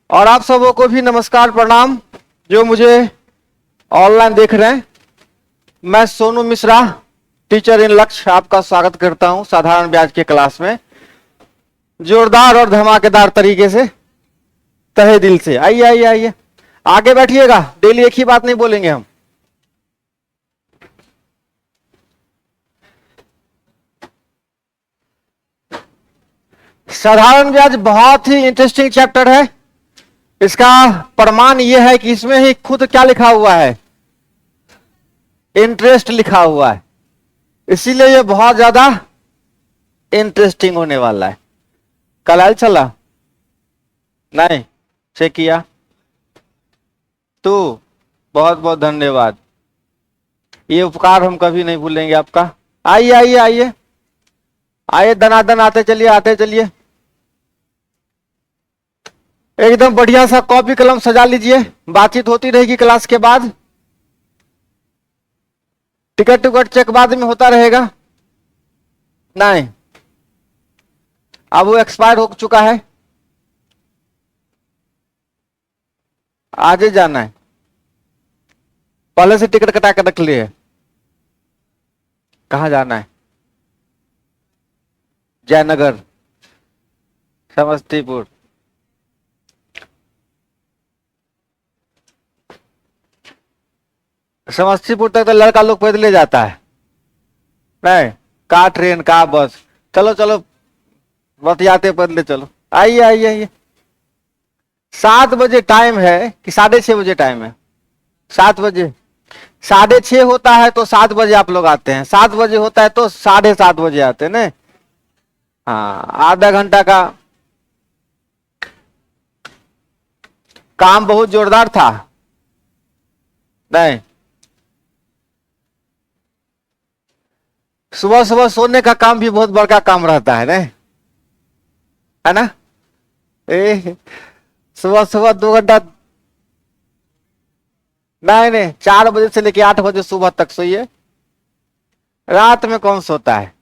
और आप सबों को भी नमस्कार प्रणाम जो मुझे ऑनलाइन देख रहे हैं। मैं सोनू मिश्रा, टीचर इन लक्ष्य, आपका स्वागत करता हूं साधारण ब्याज के क्लास में, जोरदार और धमाकेदार तरीके से, तहे दिल से। आइए आइए आइए, आगे बैठिएगा। डेली एक ही बात नहीं बोलेंगे हम। साधारण ब्याज बहुत ही इंटरेस्टिंग चैप्टर है। इसका प्रमाण यह है कि इसमें ही खुद क्या लिखा हुआ है, इंटरेस्ट लिखा हुआ है। इसीलिए यह बहुत ज्यादा इंटरेस्टिंग होने वाला है। कल आयल चला नहीं चेक किया तो बहुत बहुत धन्यवाद। ये उपकार हम कभी नहीं भूलेंगे आपका। आइए आइए आइए आइए, दनादन आते चलिए, आते चलिए। एकदम बढ़िया सा कॉपी कलम सजा लीजिए। बातचीत होती रहेगी क्लास के बाद। टिकट टुकट चेक बाद में होता रहेगा। नहीं, अब वो एक्सपायर हो चुका है, आज ही जाना है। पहले से टिकट कटा कर रख लिए। कहाँ जाना है? जयनगर, समस्तीपुर। समस्तीपुर तक तो लड़का लोग पैदल जाता है, नहीं का ट्रेन का बस। चलो चलो बतियाते पैदल चलो। आइए आइए आइए। 7 बजे टाइम है कि 6:30 बजे टाइम है? 7 बजे। 6:30 होता है तो 7 बजे आप लोग आते हैं, 7 बजे होता है तो 7:30 बजे आते हैं ना। हाँ, आधा घंटा का काम बहुत जोरदार था। नहीं, सुबह सुबह सोने का काम भी बहुत बड़का काम रहता है, नहीं है ना? सुबह सुबह 2 घंटा। नहीं नहीं, 4 बजे से लेके 8 बजे सुबह तक सोइए। रात में कौन सोता है?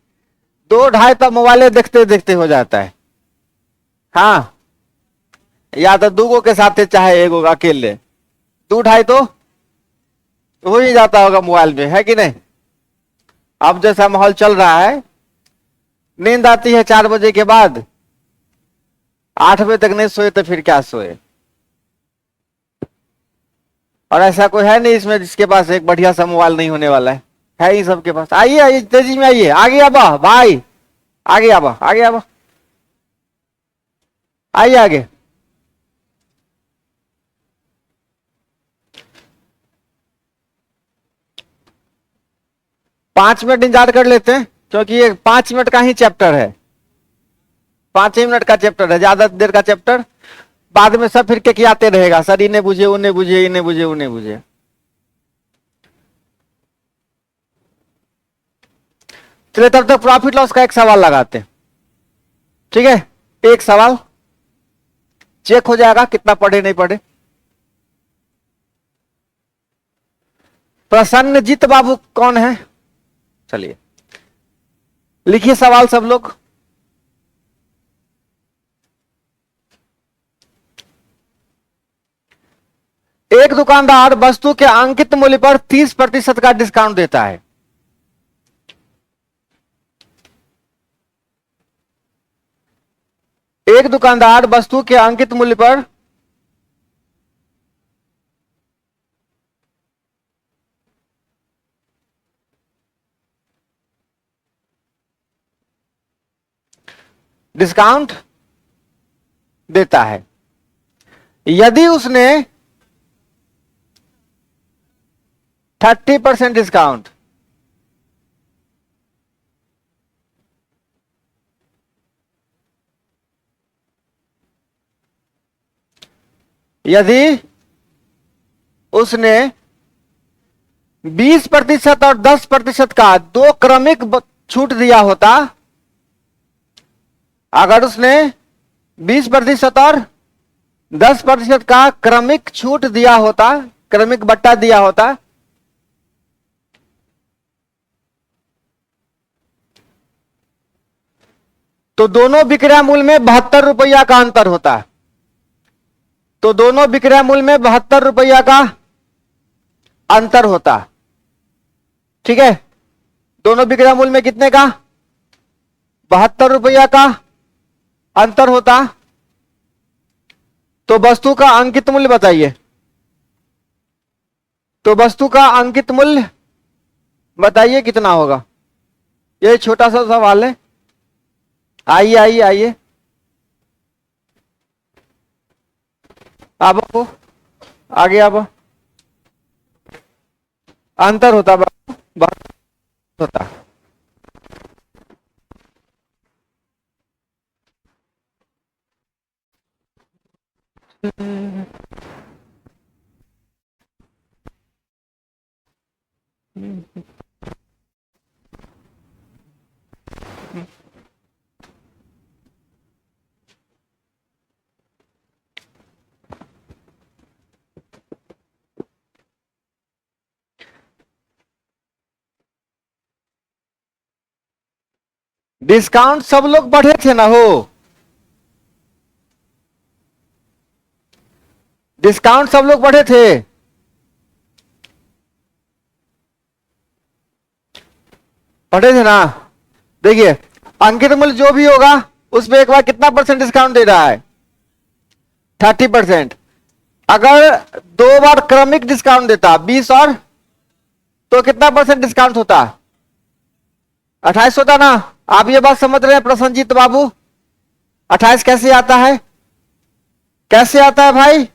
2-2:30 तक मोबाइल देखते देखते हो जाता है। हाँ, या तो दूगो के साथ चाहे एगो अकेले। 2-2:30 तो हो ही जाता होगा मोबाइल में, है कि नहीं? अब जैसा माहौल चल रहा है, नींद आती है 4 बजे के बाद, 8 बजे तक नहीं सोए तो फिर क्या सोए? और ऐसा कोई है नहीं इसमें जिसके पास एक बढ़िया सा मोबाइल नहीं होने वाला है ही सबके पास। आइए आइए, तेजी में आइए, आगे आबा भाई, आगे आबा, आगे आबा, आइए आगे। 5 मिनट इंतजार कर लेते हैं, क्योंकि ये 5 मिनट का ही चैप्टर है। 5 ही मिनट का चैप्टर है, ज्यादा देर का चैप्टर। बाद में सब फिर के आते रहेगा, सर इन्हें बुझे, उन्हें बुझे, इन्हें बुझे, उन्हें बुझे। चलिए तब तक प्रॉफिट लॉस का एक सवाल लगाते हैं, ठीक है? एक सवाल चेक हो जाएगा कितना पढ़े नहीं पढ़े। प्रसन्नजीत बाबू कौन है? चलिए लिखिए सवाल सब लोग। एक दुकानदार वस्तु के अंकित मूल्य पर 30% का डिस्काउंट देता है। एक दुकानदार वस्तु के अंकित मूल्य पर डिस्काउंट देता है। यदि उसने 30% डिस्काउंट, यदि उसने 20% और 10% का 2 क्रमिक छूट दिया होता, अगर उसने 20% और 10% का क्रमिक छूट दिया होता, क्रमिक बट्टा दिया होता, तो दोनों विक्रय मूल्य में 72 रुपया का अंतर होता है। तो दोनों विक्रय मूल्य में 72 रुपया का अंतर होता। ठीक है, दोनों विक्रय मूल्य में कितने का? 72 रुपया का अंतर होता। तो वस्तु का अंकित मूल्य बताइए। तो वस्तु का अंकित मूल्य बताइए कितना होगा? ये छोटा सा सवाल है। आइए आइए आइए, आप आगे आप। अंतर होता बाबू, बहुत होता। डिस्काउंट सब लोग बढ़े थे ना हो, डिस्काउंट सब लोग बढ़े थे। बढ़े थे ना। देखिए, अंकित मूल्य जो भी होगा उसमें एक बार कितना परसेंट डिस्काउंट दे रहा है? 30%। अगर दो बार क्रमिक डिस्काउंट देता 20 और, तो कितना परसेंट डिस्काउंट होता? 28 होता ना। आप ये बात समझ रहे हैं प्रसन्नजीत बाबू? 28 कैसे आता है? कैसे आता है भाई?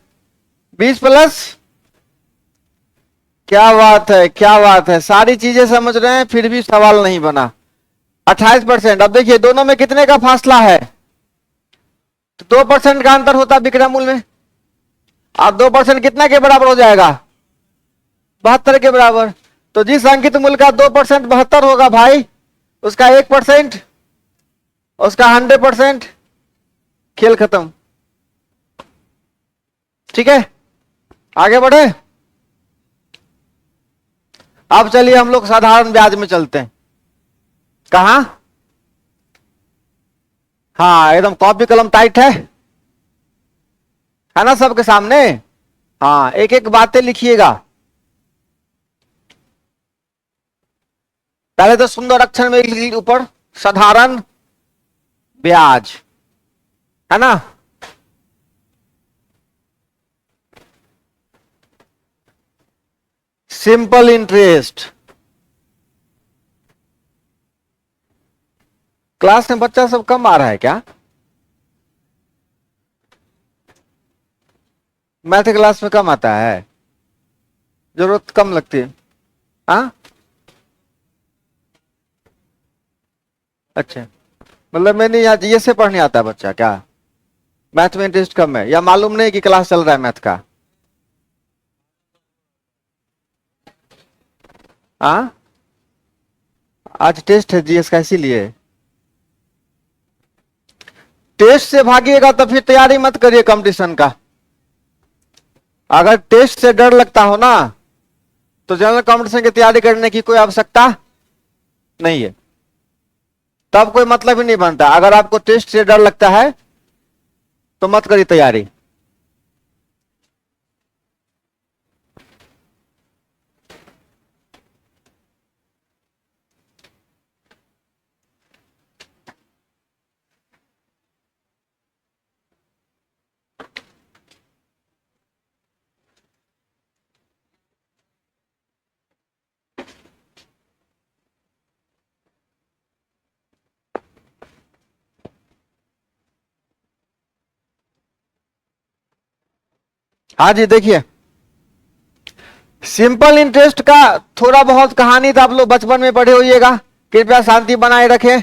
20 प्लस, क्या बात है, क्या बात है, सारी चीजें समझ रहे हैं फिर भी सवाल नहीं बना। 28%। अब देखिए दोनों में कितने का फासला है? तो 2% का अंतर होता विक्रय मूल्य में। अब 2% कितना के बराबर हो जाएगा? 72 के बराबर। तो जिस अंकित मूल्य का 2% 72 होगा भाई, उसका 1%, उसका 100%, खेल खत्म। ठीक है, आगे बढ़े। अब चलिए हम लोग साधारण ब्याज में चलते हैं। कहा? हाँ, एकदम कॉपी कलम टाइट है ना सबके सामने? हाँ, एक एक बातें लिखिएगा। पहले तो सुंदर अक्षर में लिख ऊपर साधारण ब्याज, है ना? Simple interest. क्लास में बच्चा सब कम आ रहा है क्या? मैथ क्लास में कम आता है, जरूरत कम लगती है। हाँ, अच्छा, मतलब मैंने यहाँ जीएस से पढ़ने आता है बच्चा क्या? मैथ में इंटरेस्ट कम है, या मालूम नहीं कि क्लास चल रहा है मैथ का? हाँ, आज टेस्ट है जीएस का, इसीलिए। टेस्ट से भागिएगा तो फिर तैयारी मत करिए कंपटीशन का। अगर टेस्ट से डर लगता हो ना, तो जनरल कंपटीशन की तैयारी करने की कोई आवश्यकता नहीं है, तब कोई मतलब ही नहीं बनता। अगर आपको टेस्ट से डर लगता है तो मत करिए तैयारी। हाँ जी, देखिए सिंपल इंटरेस्ट का थोड़ा बहुत कहानी तो आप लोग बचपन में पढ़े होइएगा। कृपया शांति बनाए रखें।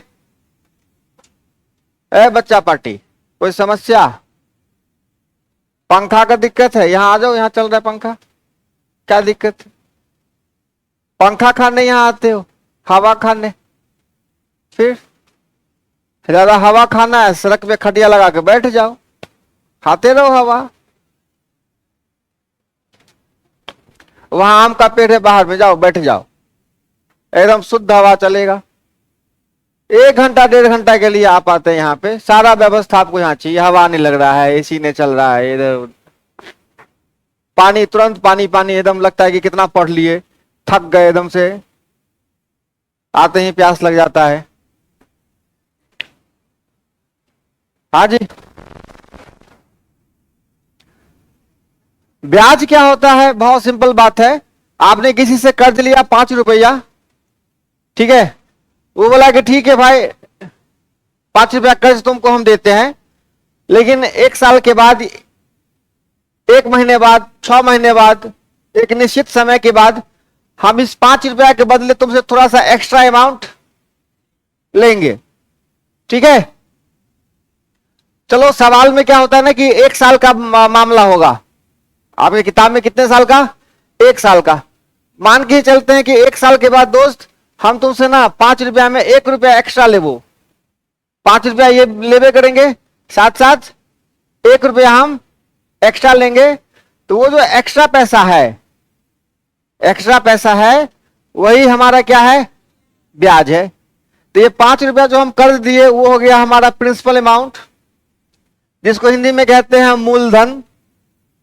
ए बच्चा पार्टी, कोई समस्या? पंखा का दिक्कत है? यहां आ जाओ, यहां चल रहा है पंखा। क्या दिक्कत है? पंखा खाने यहां आते हो, हवा खाने? फिर ज्यादा हवा खाना है, सड़क पे खटिया लगा के बैठ जाओ, खाते रहो हवा। वहां आम का पेड़ है, बाहर में जाओ, बैठ जाओ, एकदम शुद्ध हवा चलेगा। 1 घंटा 1.5 घंटा के लिए आप आते हैं यहाँ पे, सारा व्यवस्था आपको यहाँ चाहिए। हवा नहीं लग रहा है, एसी नहीं चल रहा है, इधर पानी, तुरंत पानी पानी, एकदम लगता है कि कितना पढ़ लिए, थक गए एकदम से, आते ही प्यास लग जाता है। हाँ जी। ब्याज क्या होता है? बहुत सिंपल बात है। आपने किसी से कर्ज लिया 5 रुपया, ठीक है, वो बोला कि ठीक है भाई 5 रुपया कर्ज तुमको हम देते हैं, लेकिन 1 साल के बाद, 1 महीने बाद, 6 महीने बाद, एक निश्चित समय के बाद हम इस 5 रुपया के बदले तुमसे थोड़ा सा एक्स्ट्रा अमाउंट लेंगे, ठीक है। चलो सवाल में क्या होता है ना कि 1 साल का मामला होगा, आपकी किताब में कितने साल का? 1 साल का। मान के चलते हैं कि 1 साल के बाद दोस्त हम तुमसे ना 5 रुपया में 1 रुपया एक्स्ट्रा लेबो, 5 रुपया ये लेबे करेंगे, साथ साथ 1 रुपया हम एक्स्ट्रा लेंगे। तो वो जो एक्स्ट्रा पैसा है, एक्स्ट्रा पैसा है, वही हमारा क्या है? ब्याज है। तो ये 5 रुपया जो हम कर्ज दिए वो हो गया हमारा प्रिंसिपल अमाउंट, जिसको हिंदी में कहते हैं मूलधन।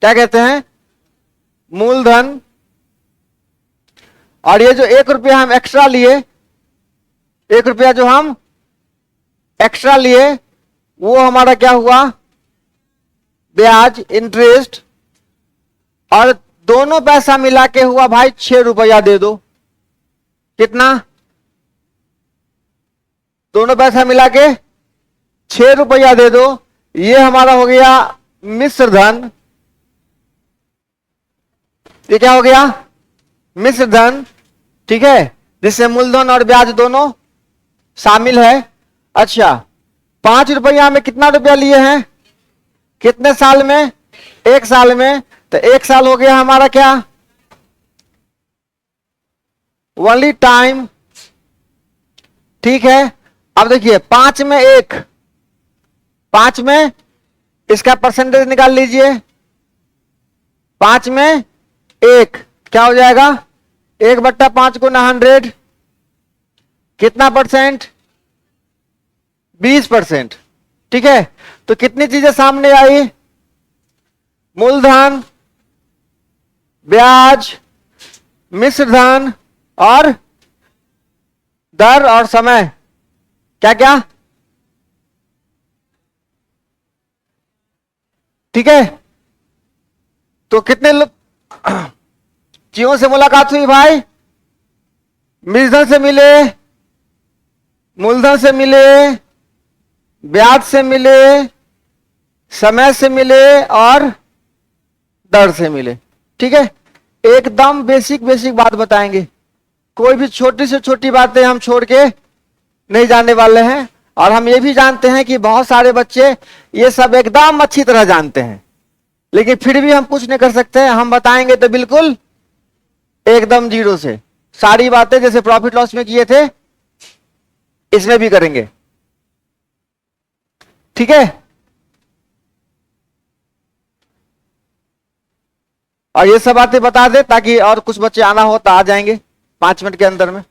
क्या कहते हैं? मूलधन। और ये जो 1 रुपया हम एक्स्ट्रा लिए, 1 रुपया जो हम एक्स्ट्रा लिए, वो हमारा क्या हुआ? ब्याज, इंटरेस्ट। और दोनों पैसा मिला के हुआ भाई 6 रुपया दे दो। कितना? दोनों पैसा मिला के 6 रुपया दे दो। ये हमारा हो गया मिश्र धन। ये क्या हो गया? मिश्र धन, ठीक है, जिससे मूलधन और ब्याज दोनों शामिल है। अच्छा, 5 रुपया में कितना रुपया लिए हैं? कितने साल में? 1 साल में। तो 1 साल हो गया हमारा क्या? ओनली टाइम, ठीक है। अब देखिए 5 में 1, 5 में इसका परसेंटेज निकाल लीजिए। 5 में 1 क्या हो जाएगा? 1/5 गुना 100, कितना परसेंट? 20%, ठीक है। तो कितनी चीजें सामने आई? मूलधन, ब्याज, मिश्र धन और दर और समय। क्या क्या? ठीक है। तो कितने चीजों से मुलाकात हुई भाई? मिश्र धन से मिले, मूलधन से मिले, ब्याज से मिले, समय से मिले और दर से मिले, ठीक है। एकदम बेसिक बेसिक बात बताएंगे, कोई भी छोटी से छोटी बातें हम छोड़ के नहीं जाने वाले हैं। और हम ये भी जानते हैं कि बहुत सारे बच्चे ये सब एकदम अच्छी तरह जानते हैं, लेकिन फिर भी हम कुछ नहीं कर सकते हैं। हम बताएंगे तो बिल्कुल एकदम जीरो से सारी बातें, जैसे प्रॉफिट लॉस में किए थे इसमें भी करेंगे, ठीक है। और ये सब बातें बता दे ताकि और कुछ बच्चे आना हो तो आ जाएंगे 5 मिनट के अंदर में।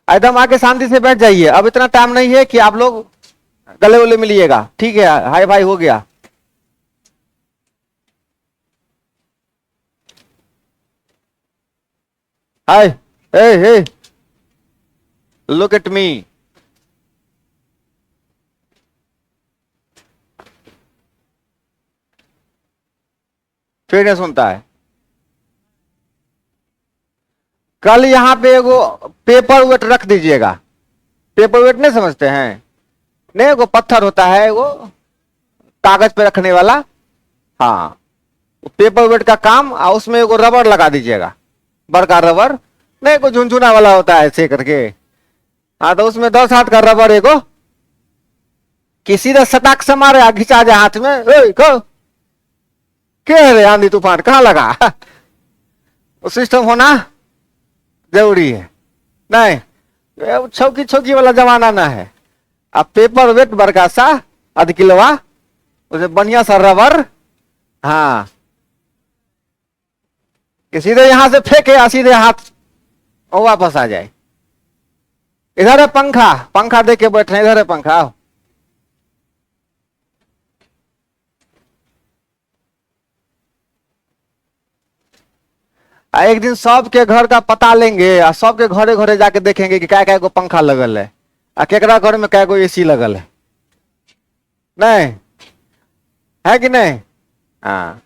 एकदम आके शांति से बैठ जाइए, अब इतना टाइम नहीं है कि आप लोग गले वले मिलिएगा, ठीक है। हाय भाई हो गया। हाय, हे लुक एट मी। फिर नहीं सुनता है। कल यहां पे एगो पेपर वेट रख दीजिएगा। पेपर वेट नहीं समझते हैं? नहीं, वो पत्थर होता है वो कागज पे रखने वाला, हाँ, पेपर वेट का काम। और उसमें एगो रबर लगा दीजिएगा, बड़का रबर, नहीं को झुनझुना वाला होता है ऐसे करके, हाँ, तो उसमें 10 हाथ का रबर एगो, किसी ने सटाक से मारे घिंचा जाए हाथ में, क्या रे आंधी तूफान कहाँ लगा? वो सिस्टम होना जरूरी है। नहीं छौकी छौकी वाला जमाना ना है। अब पेपर वेट बड़का सा आध किलोवा, उसे बढ़िया सा रबर, हाँ, कि सीधे यहां से फेंके या सीधे हाथ और वापस आ जाए। इधर है पंखा, पंखा देके बैठे, इधर है पंखा। एक दिन सबके घर का पता लेंगे और सबके घरे घरे जाके देखेंगे कि क्या क्या को पंखा लगल है और केकरा घर में क्या को एसी लगल है। नहीं है कि नहीं? हाँ,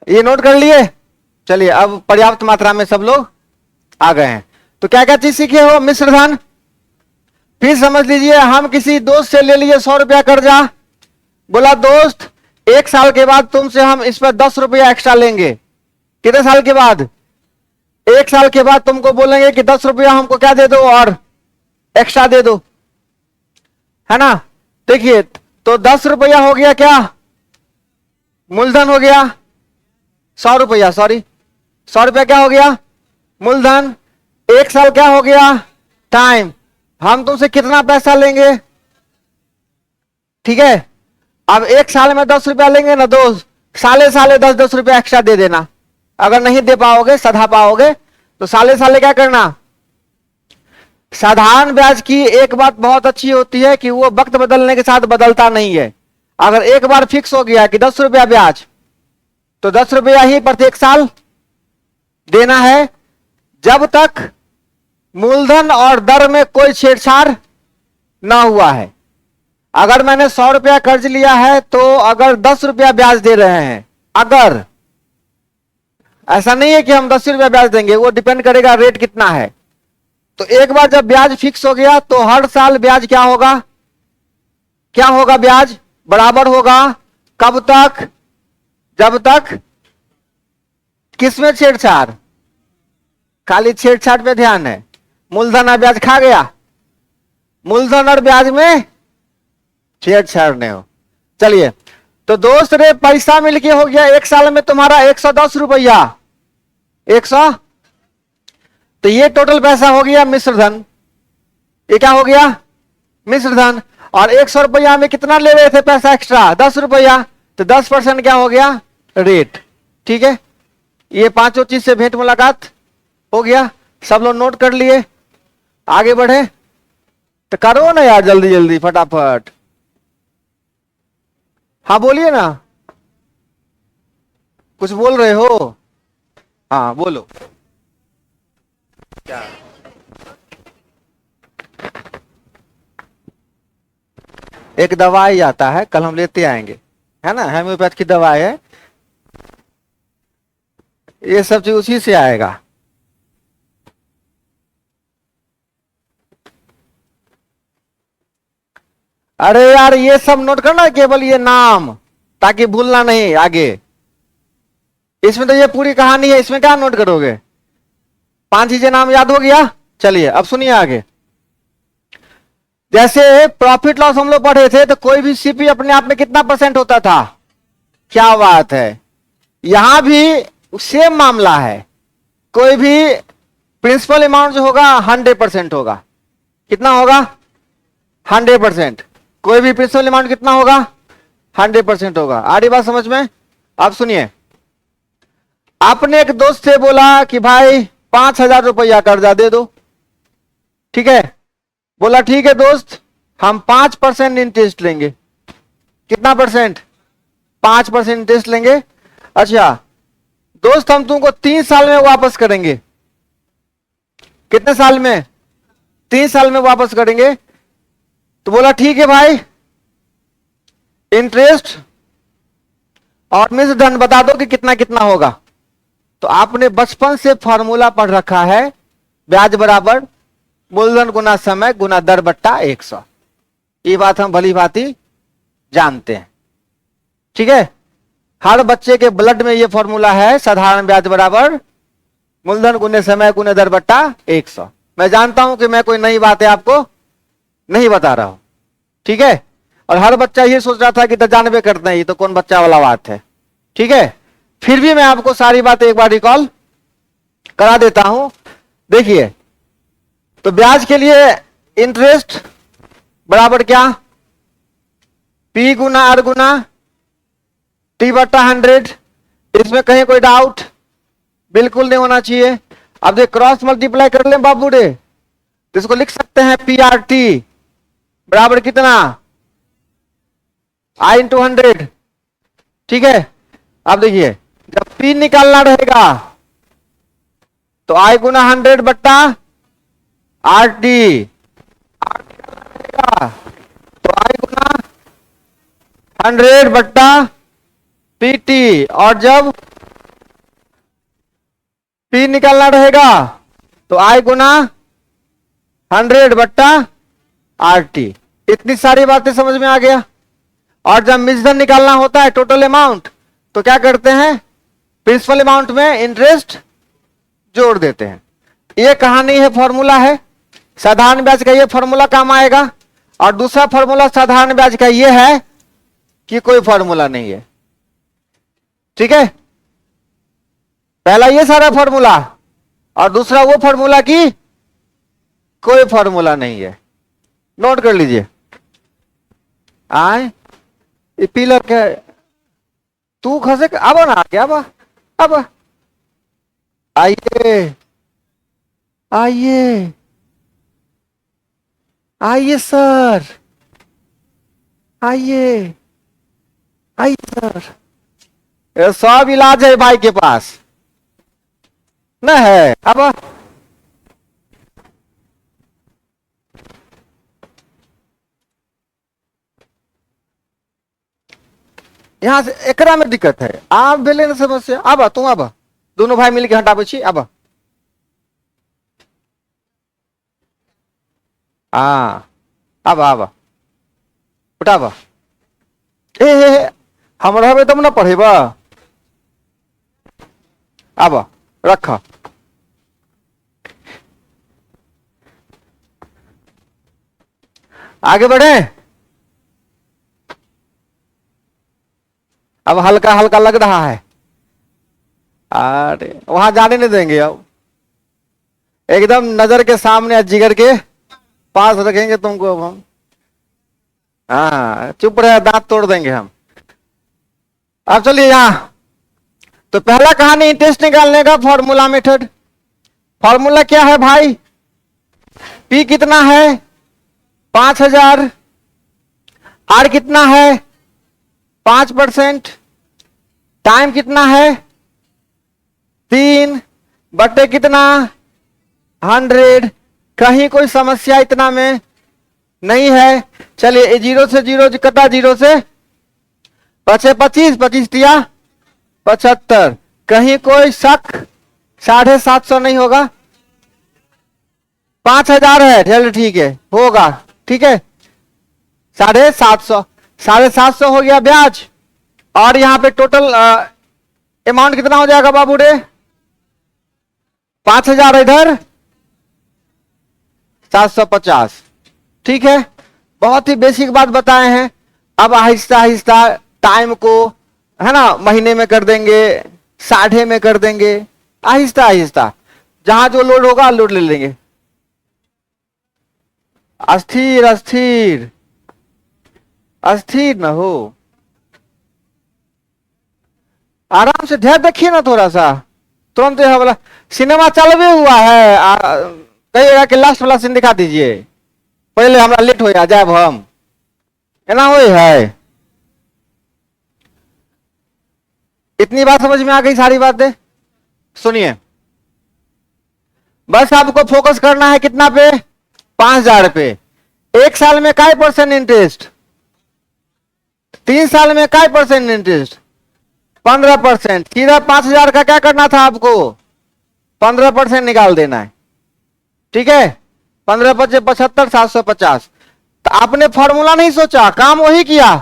ये नोट कर लिए। चलिए अब पर्याप्त मात्रा में सब लोग आ गए हैं। तो क्या क्या चीज सीखे हो? मिश्रधन। फिर समझ लीजिए, हम किसी दोस्त से ले लिए 100 रुपया कर्जा, बोला दोस्त 1 साल के बाद तुमसे हम इस पर 10 रुपया एक्स्ट्रा लेंगे। कितने साल के बाद? 1 साल के बाद तुमको बोलेंगे कि 10 रुपया हमको क्या दे दो और एक्स्ट्रा दे दो, है ना। देखिए तो 10 रुपया हो गया क्या? मूलधन हो गया। 100 रुपया, सॉरी 100 रुपया क्या हो गया? मूलधन। 1 साल क्या हो गया? टाइम। हम तुमसे कितना पैसा लेंगे? ठीक है, अब 1 साल में 10 रुपया लेंगे ना दोस्त, साले साले 10-10 रुपया एक्स्ट्रा दे देना। अगर नहीं दे पाओगे, सधा पाओगे, तो साले साले क्या करना? साधारण ब्याज की एक बात बहुत अच्छी होती है कि वो वक्त बदलने के साथ बदलता नहीं है। अगर एक बार फिक्स हो गया कि 10 रुपया ब्याज, तो 10 रुपया ही प्रत्येक साल देना है, जब तक मूलधन और दर में कोई छेड़छाड़ ना हुआ है। अगर मैंने 100 रुपया कर्ज लिया है तो अगर 10 रुपया ब्याज दे रहे हैं, अगर, ऐसा नहीं है कि हम 10 रुपया ब्याज देंगे, वो डिपेंड करेगा रेट कितना है। तो एक बार जब ब्याज फिक्स हो गया तो हर साल ब्याज क्या होगा? क्या होगा? ब्याज बराबर होगा। कब तक? जब तक किसमें छेड़छाड़? खाली छेड़छाड़ पे ध्यान है। मूलधन और ब्याज खा गया, मूलधन और ब्याज में छेड़छाड़ नहीं हो। चलिए, तो दोस्त रे पैसा मिलके हो गया 1 साल में तुम्हारा 110 रुपया, 100। तो ये टोटल पैसा हो गया मिश्रधन। ये क्या हो गया? मिश्रधन। और 100 रुपया में कितना ले रहे थे पैसा एक्स्ट्रा? 10 रुपया। तो 10% क्या हो गया? रेट। ठीक है, ये पांचों चीज से भेंट मुलाकात हो गया। सब लोग नोट कर लिए, आगे बढ़े। तो करो ना यार जल्दी जल्दी फटाफट। हाँ बोलिए ना, कुछ बोल रहे हो? हाँ बोलो। क्या? एक दवाई आता है, कल हम लेते आएंगे, है ना, होम्योपैथ की दवाई है। ये सब चीज उसी से आएगा। अरे यार ये सब नोट करना, केवल ये नाम, ताकि भूलना नहीं आगे। इसमें तो ये पूरी कहानी है, इसमें क्या नोट करोगे? 5 चीजें नाम याद हो गया। चलिए अब सुनिए आगे। जैसे प्रॉफिट लॉस हम लोग पढ़े थे, तो कोई भी सीपी अपने आप में कितना % होता था? क्या बात है, यहां भी सेम मामला है। कोई भी प्रिंसिपल अमाउंट जो होगा 100% होगा। कितना होगा? 100%। कोई भी प्रिंसिपल अमाउंट कितना होगा? 100% होगा। आ रही बात समझ में? अब सुनिए, आपने एक दोस्त से बोला कि भाई 5,000 रुपया कर्जा दे दो। ठीक है, बोला ठीक है दोस्त, हम 5% इंटरेस्ट लेंगे। कितना %? 5% इंटरेस्ट लेंगे। अच्छा दोस्त, हम तुमको 3 साल में वापस करेंगे। कितने साल में? 3 साल में वापस करेंगे। तो बोला ठीक है भाई, इंटरेस्ट और मिश्रधन बता दो कि कितना कितना होगा। तो आपने बचपन से फॉर्मूला पढ़ रखा है, ब्याज बराबर मूलधन गुना समय गुना दर बट्टा 100। ये बात हम भली भांति जानते हैं। ठीक है, हर बच्चे के ब्लड में ये फॉर्मूला है, साधारण ब्याज बराबर मूलधन गुने समय गुने दर बट्टा 100। मैं जानता हूं कि मैं कोई नई बातें आपको नहीं बता रहा हूं। ठीक है, और हर बच्चा ये सोच रहा था कि 95 करते हैं, ये तो कौन बच्चा वाला बात है। ठीक है, फिर भी मैं आपको सारी बातें एक बार रिकॉल करा देता हूं। देखिए, तो ब्याज के लिए इंटरेस्ट बराबर क्या? P गुना R गुना T बट्टा 100। इसमें कहीं कोई डाउट बिल्कुल नहीं होना चाहिए। अब ये क्रॉस मल्टीप्लाई कर लें बाबू रे, तो इसको लिख सकते हैं PRT बराबर कितना, आई इंटू 100। ठीक है, अब देखिए जब पी निकालना रहेगा तो आई गुना 100 बट्टा आर टी, तो आई गुना 100 बट्टा पीटी, और जब पी निकालना रहेगा तो आई गुना 100 बट्टा आर टी। इतनी सारी बातें समझ में आ गया। और जब मिश्रण निकालना होता है टोटल अमाउंट, तो क्या करते हैं, प्रिंसिपल अमाउंट में इंटरेस्ट जोड़ देते हैं। ये कहानी है, फॉर्मूला है। साधारण ब्याज का ये फॉर्मूला काम आएगा। और दूसरा फॉर्मूला साधारण ब्याज का ये है कि कोई फॉर्मूला नहीं है। ठीक है, पहला ये सारा फॉर्मूला, और दूसरा वो फॉर्मूला की कोई फॉर्मूला नहीं है। नोट कर लीजिए। आए पिलर के तू खसे अब ना क्या, अब आइए आइए आइए सर, आइए आइए सर। ये सब इलाज है भाई के पास न है। अब यहां से एकरा में दिक्कत है, आप भेले न समस्या। अब तुम अब दोनों भाई मिलके हटाबे छी। अब हाँ, अब उठाब। हम रहबे तब न पढ़ेब। अब रख, आगे बढ़े। अब हल्का हल्का लग रहा है। अरे वहां जाने नहीं देंगे। अब एकदम नजर के सामने, जिगर के पास रखेंगे तुमको। अब हम हाँ चुप रहे, दांत तोड़ देंगे हम। अब चलिए यहां, तो पहला कहानी इंटरेस्ट निकालने का फॉर्मूला मेथड। फॉर्मूला क्या है भाई, पी कितना है 5000, आर कितना है 5%, टाइम कितना है 3 बटे कितना 100। कहीं कोई समस्या इतना में नहीं है। चलिए 0 से 0 कटा, 0 से बचे 25, 25 दिया 75। कहीं कोई शक, 750 नहीं होगा। 5000 है, चलो ठीक है, होगा। ठीक है, 750, 750 हो गया ब्याज। और यहां पे टोटल अमाउंट कितना हो जाएगा बाबू रे, 5000 इधर 750। ठीक है, बहुत ही बेसिक बात बताए हैं। अब आहिस्ता आहिस्ता टाइम को, है ना, महीने में कर देंगे, साढ़े में कर देंगे, आहिस्ता आहिस्ता जहां जो लोड होगा लोड ले लेंगे। अस्थिर अस्थिर अस्थिर न हो, आराम से ध्यान देखिए ना थोड़ा सा। तुरंत यह वाला सिनेमा चालू हुआ है, कहिएगा कि लास्ट वाला सीन दिखा दीजिए, पहले हमारा लेट हो जाए हम, है ना। हो है, इतनी बात समझ में आ गई सारी बातें। सुनिए, बस आपको फोकस करना है कितना पे, 5000 पे। 1 साल में काय % इंटरेस्ट, 3 साल में काय % इंटरेस्ट, 15%। सीधा 5000 का क्या करना था आपको, 15% निकाल देना है। ठीक है, 15 × 5 = 75, 750। तो आपने फॉर्मूला नहीं सोचा, काम वही किया,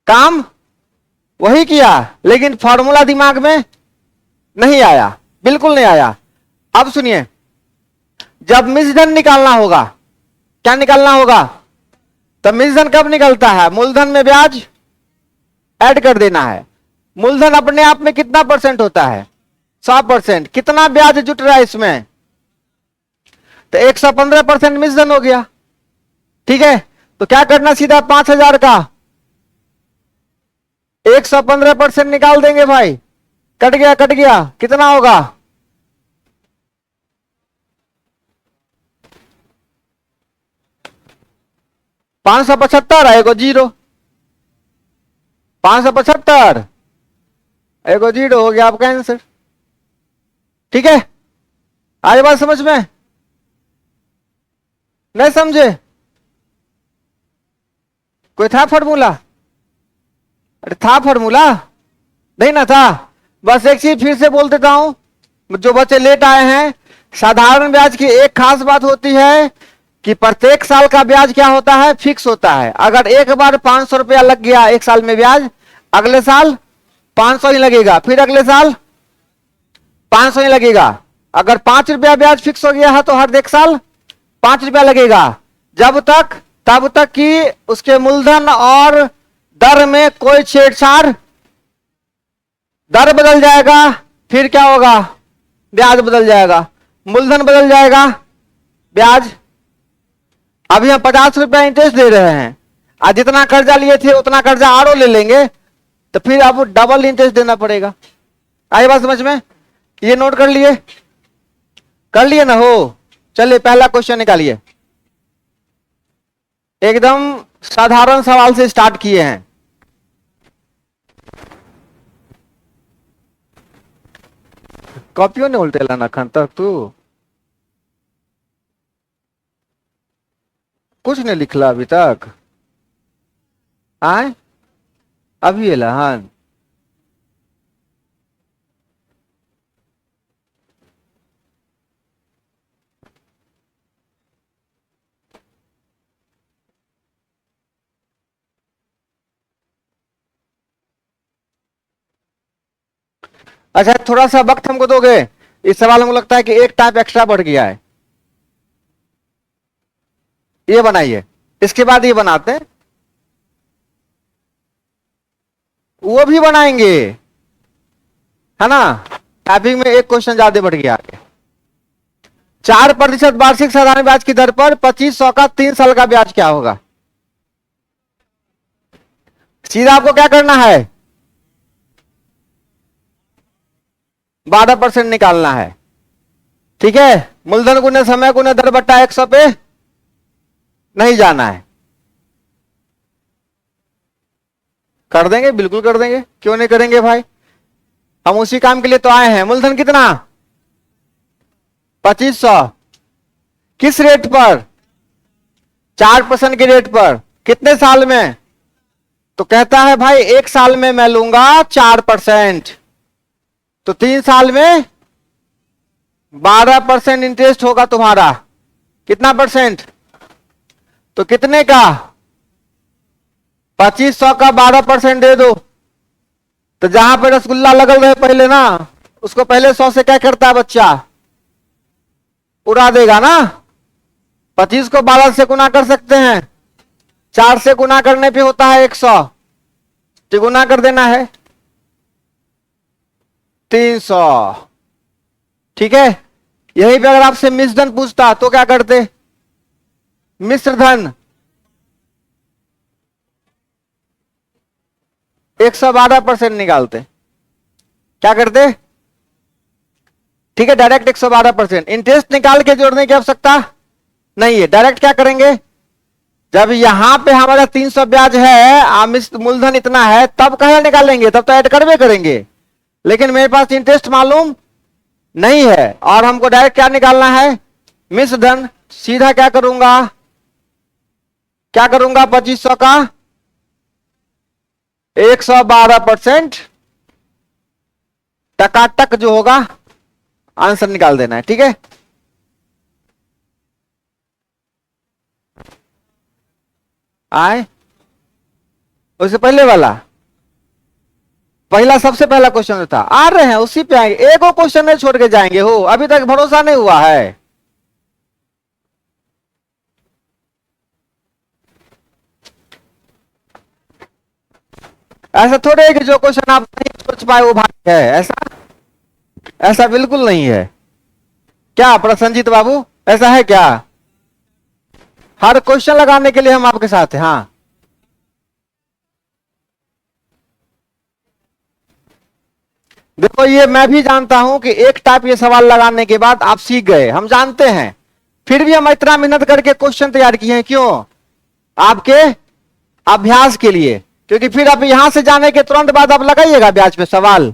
काम वही किया, लेकिन फॉर्मूला दिमाग में नहीं आया, बिल्कुल नहीं आया। अब सुनिए, जब मिश्रण निकालना होगा, क्या निकालना होगा, तब मिश्रण कब निकलता है, मूलधन में ब्याज ऐड कर देना है। मूलधन अपने आप में कितना % होता है, 100%। कितना ब्याज जुट रहा है इसमें, तो 115% मिश्रण हो गया। ठीक है, तो क्या करना, सीधा 5000 का 115% निकाल देंगे भाई। कट गया कट गया, कितना होगा, 575 एगो जीरो, 575 एगो जीरो, हो गया आपका आंसर। ठीक है, आज बात समझ में? नहीं समझे? कोई था फॉर्मूला? अरे था फॉर्मूला, नहीं ना था? बस एक चीज फिर से बोल देता हूं, जो बच्चे लेट आए हैं, साधारण ब्याज की एक खास बात होती है कि प्रत्येक साल का ब्याज क्या होता है, फिक्स होता है। अगर एक बार 500 रुपया लग गया एक साल में ब्याज, अगले साल 500 ही लगेगा, फिर अगले साल 500 ही लगेगा। अगर 5 रुपया ब्याज फिक्स हो गया है तो हर एक साल 5 रुपया लगेगा, जब तक तब तक कि उसके मूलधन और दर में कोई छेड़छाड़, दर बदल जाएगा फिर क्या होगा, ब्याज बदल जाएगा, मूलधन बदल जाएगा, ब्याज। अभी हम 50 रुपया इंटरेस्ट दे रहे हैं, आज जितना कर्जा लिए थे उतना कर्जा आरो ले लेंगे, तो फिर अब डबल इंटरेस्ट देना पड़ेगा। आई बात समझ में? ये नोट कर लिए? कर लिए ना हो? चलिए पहला क्वेश्चन निकालिए। एकदम साधारण सवाल से स्टार्ट किए हैं। कॉपियों ने उल्टे लाना खन तक तू कुछ नहीं लिखला अभी तक, आए अभी एलहन। अच्छा थोड़ा सा वक्त हमको दोगे? इस सवाल में लगता है कि एक टाइप एक्स्ट्रा बढ़ गया है। ये बनाइए, इसके बाद ये बनाते हैं, वो भी बनाएंगे, है ना? टाइपिंग में एक क्वेश्चन ज्यादा बढ़ गया आगे। 4% वार्षिक साधारण ब्याज की दर पर 2500 का 3 साल का ब्याज क्या होगा? सीधा आपको क्या करना है, 12% निकालना है। ठीक है, मूलधन गुने समय गुने दर बट्टा 100 पे नहीं जाना है। कर देंगे, बिल्कुल कर देंगे, क्यों नहीं करेंगे भाई, हम उसी काम के लिए तो आए हैं। मूलधन कितना? 2500, किस रेट पर? 4% के रेट पर, कितने साल में? तो कहता है भाई एक साल में मैं लूंगा 4%, तो 3 साल में 12% इंटरेस्ट होगा तुम्हारा। कितना परसेंट? तो कितने का? 2500 का 12% दे दो, तो जहां पे रसगुल्ला लगल रहे पहले ना, उसको पहले 100 से क्या करता है बच्चा, उड़ा देगा ना। 25 को 12 से गुना कर सकते हैं, 4 से गुना करने पे होता है 100, तो गुना कर देना है 300। ठीक है, यही पे अगर आपसे मिश्र धन पूछता तो क्या करते? मिश्र धन 112% निकालते, क्या करते? ठीक है, डायरेक्ट 112%। इंटरेस्ट निकाल के जोड़ने की आवश्यकता नहीं है, डायरेक्ट क्या करेंगे, जब यहां पे हमारा 300 ब्याज है, मूलधन इतना है, तब कहां निकालेंगे, तब तो ऐड करवे करेंगे। लेकिन मेरे पास इंटरेस्ट मालूम नहीं है और हमको डायरेक्ट क्या निकालना है, मिश्र धन। सीधा क्या करूंगा, 2500 का 112%, टकाटक जो होगा आंसर निकाल देना है। ठीक है, आए उससे पहले वाला, पहला सबसे पहला क्वेश्चन था, आ रहे हैं उसी पे आएंगे, एगो क्वेश्चन नहीं छोड़ के जाएंगे हो, अभी तक भरोसा नहीं हुआ है। ऐसा थोड़े है कि जो क्वेश्चन आप नहीं सोच पाए वो भाग्य है, ऐसा बिल्कुल नहीं है। क्या प्रसन्नजीत बाबू, ऐसा है क्या? हर क्वेश्चन लगाने के लिए हम आपके साथ हैं। हाँ देखो, ये मैं भी जानता हूं कि एक टाइप ये सवाल लगाने के बाद आप सीख गए, हम जानते हैं, फिर भी हम इतना मेहनत करके क्वेश्चन तैयार किए हैं। क्यों? आपके अभ्यास के लिए, क्योंकि फिर आप यहां से जाने के तुरंत बाद आप लगाइएगा ब्याज पे सवाल,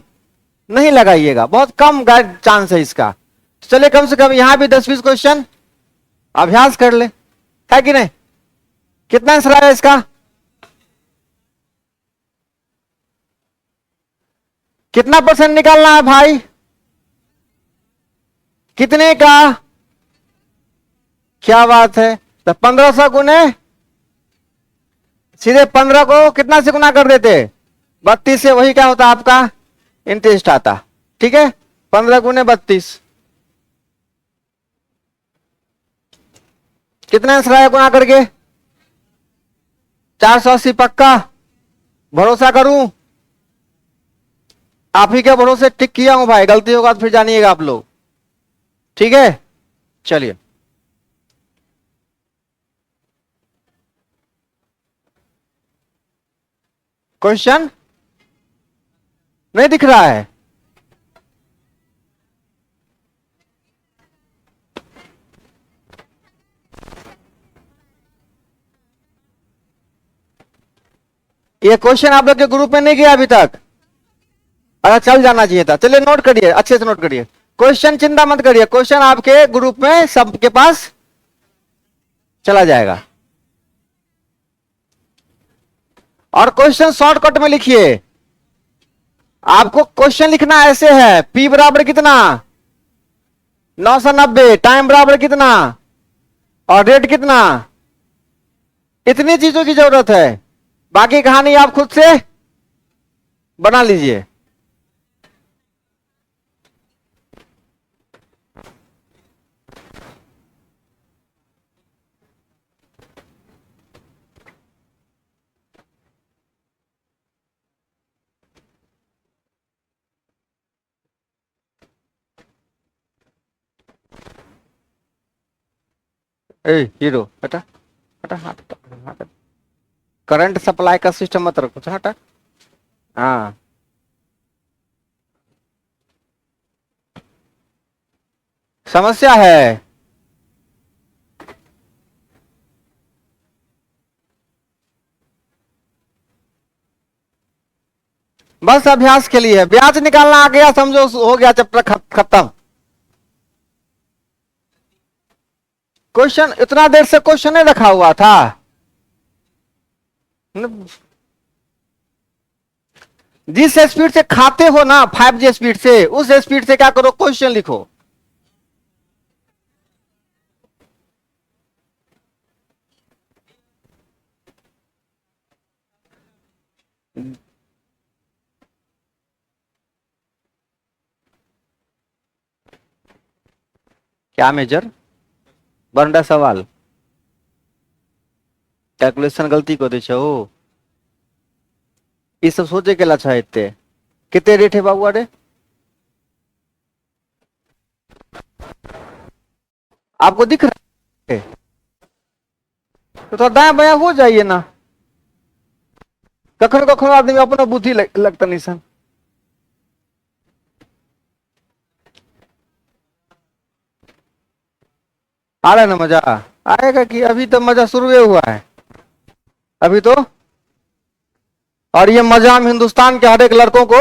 नहीं लगाइएगा, बहुत कम चांस है इसका। चलिए कम से कम यहां भी 10-20 क्वेश्चन अभ्यास कर ले, है कि नहीं? कितना आंसर आया इसका? कितना परसेंट निकालना है भाई? कितने का? क्या बात है। तो 1500 गुने, सीधे 15 को कितना से गुना कर देते? 32 से, वही क्या होता आपका? इंटरेस्ट आता। ठीक है, 15 गुने 32, कितना आंसर आया गुना करके? 480 पक्का? भरोसा करूं? आप ही के भरोसे टिक किया हूं भाई, गलती होगा तो फिर जानिएगा आप लोग। ठीक है, चलिए क्वेश्चन नहीं दिख रहा है? ये क्वेश्चन आप लोग के ग्रुप में नहीं गया अभी तक? अरे चल जाना चाहिए था। चलिए नोट करिए, अच्छे से नोट करिए क्वेश्चन, चिंता मत करिए, क्वेश्चन आपके ग्रुप में सबके पास चला जाएगा। और क्वेश्चन शॉर्टकट में लिखिए। आपको क्वेश्चन लिखना ऐसे है, P बराबर कितना? 990। टाइम बराबर कितना? और रेट कितना? इतनी चीजों की जरूरत है, बाकी कहानी आप खुद से बना लीजिए। ए हीरो हटा, हटा, हटा, हटा। करंट सप्लाई का सिस्टम मत रखो, हटा। हाँ, समस्या है। बस अभ्यास के लिए, ब्याज निकालना आ गया समझो, हो गया चैप्टर खत्म। क्वेश्चन इतना देर से क्वेश्चन नहीं रखा हुआ था? जिस स्पीड से खाते हो ना 5G स्पीड से, उस स्पीड से क्या करो, क्वेश्चन लिखो। क्या मेजर बन रहा सवाल? कैलकुलेशन गलती को दे छो, ये सब सोचे के लच्छा इतने कितने रेट है बाबू? अरे आपको दिख रहा है तो थोड़ा दाया बाया हो जाइए ना, कखनो कखनो आदमी अपना बुद्धि लगता नहीं सन। आ रहा है ना मजा? आएगा कि अभी तो मजा शुरू हुआ है अभी तो। और ये मजा हम हिंदुस्तान के हर एक लड़कों को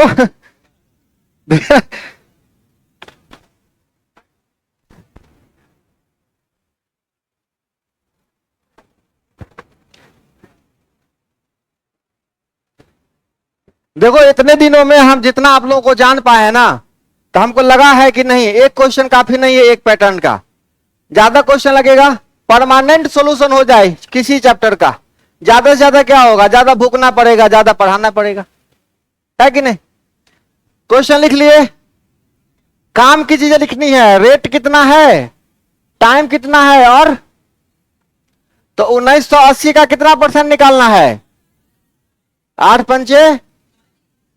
देखो इतने दिनों में हम जितना आप लोगों को जान पाए ना, तो हमको लगा है कि नहीं एक क्वेश्चन काफी नहीं है, एक पैटर्न का ज्यादा क्वेश्चन लगेगा, परमानेंट सॉल्यूशन हो जाए किसी चैप्टर का। ज्यादा से ज्यादा क्या होगा, ज्यादा भूखना पड़ेगा, ज्यादा पढ़ाना पड़ेगा, है कि नहीं? क्वेश्चन लिख लिए, काम की चीजें लिखनी है, रेट कितना है, टाइम कितना है, और तो 1980 का कितना परसेंट निकालना है? 8×5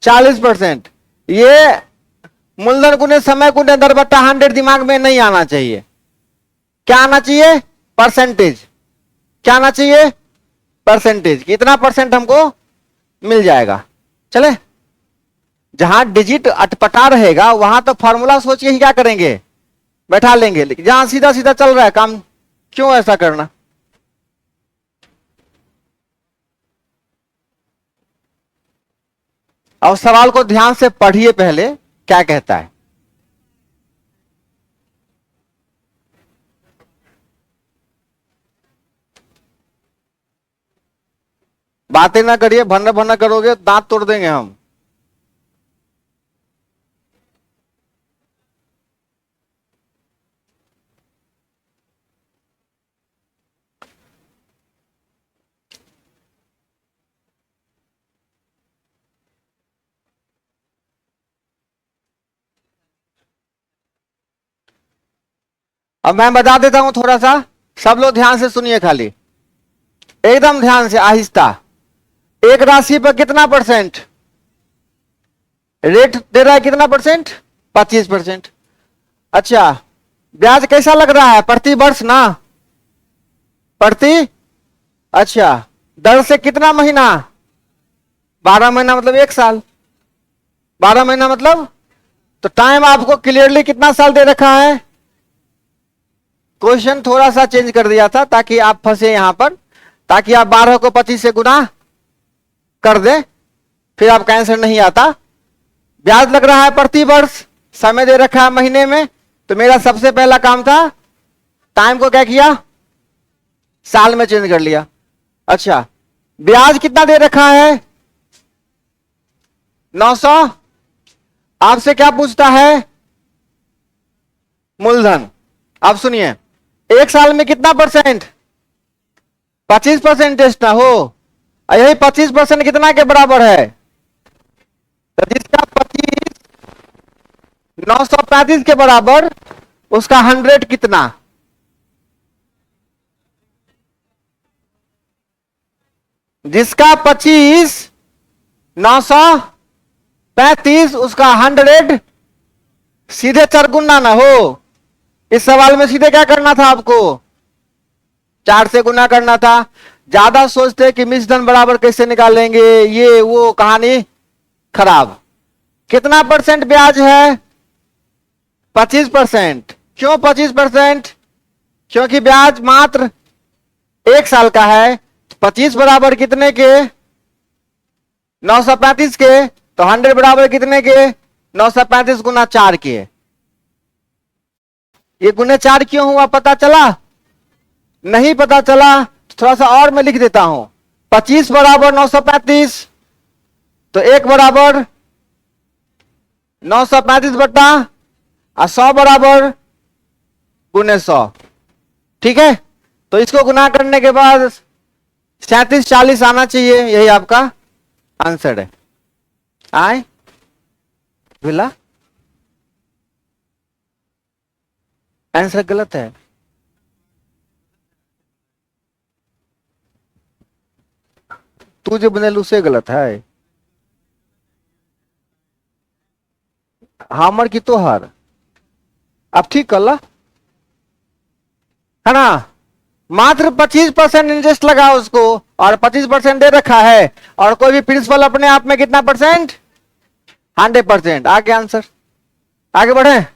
40%। ये मूलधन गुने समय गुने दर बट्टा 100 दिमाग में नहीं आना चाहिए। क्या आना चाहिए? परसेंटेज। क्या आना चाहिए? परसेंटेज। कितना परसेंट हमको मिल जाएगा। चले, जहां डिजिट अटपटा रहेगा वहां तो फॉर्मूला सोच के ही क्या करेंगे, बैठा लेंगे, लेकिन जहां सीधा सीधा चल रहा है काम, क्यों ऐसा करना? अब सवाल को ध्यान से पढ़िए पहले क्या कहता है। बातें ना करिए, भन्न भन्न करोगे दांत तोड़ देंगे हम। अब मैं बता देता हूं थोड़ा सा, सब लोग ध्यान से सुनिए, खाली एकदम ध्यान से आहिस्ता। एक राशि पर कितना परसेंट रेट दे रहा है, कितना परसेंट? 25%। अच्छा, ब्याज कैसा लग रहा है? प्रति वर्ष ना, प्रति, अच्छा, दर से कितना महीना? 12 महीना मतलब 1 साल। 12 महीना मतलब, तो टाइम आपको क्लियरली कितना साल दे रखा है? क्वेश्चन थोड़ा सा चेंज कर दिया था ताकि आप फंसे यहां पर, ताकि आप 12 को 25 से गुना कर दे, फिर आपका आंसर नहीं आता। ब्याज लग रहा है प्रति वर्ष, समय दे रखा है महीने में, तो मेरा सबसे पहला काम था टाइम को क्या किया, साल में चेंज कर लिया। अच्छा, ब्याज कितना दे रखा है? 900। आपसे क्या पूछता है? मूलधन। अब सुनिए, 1 साल में कितना परसेंट? 25% टेस्ट ना हो, यही 25% कितना के बराबर है? तो जिसका 25 935 के बराबर, उसका 100 कितना? जिसका 25 935, उसका 100 सीधे चरगुना ना हो। इस सवाल में सीधे क्या करना था आपको? 4 से गुना करना था। ज्यादा सोचते कि मिश्रण बराबर कैसे निकालेंगे, ये वो कहानी खराब। कितना परसेंट ब्याज है? 25%। क्यों 25%? क्योंकि ब्याज मात्र 1 साल का है। 25 बराबर कितने के? 935 के। तो 100 बराबर कितने के? 935 गुना 4 के। ये गुने 4 क्यों हुआ, पता चला? नहीं पता चला, थोड़ा सा और मैं लिख देता हूं। 25 बराबर 935, तो 1 बराबर 935 बटा 100 बराबर गुने 100। ठीक है, तो इसको गुना करने के बाद 3740 आना चाहिए, यही आपका आंसर है। आए बोला आंसर गलत है। तू जो बनेलू से गलत है। हमर की तोहर, अब ठीक कर ला, है ना? मात्र 25% इंटरेस्ट लगा उसको, और 25% दे रखा है, और कोई भी प्रिंसिपल अपने आप में कितना परसेंट? 100%। आगे आंसर, आगे बढ़े।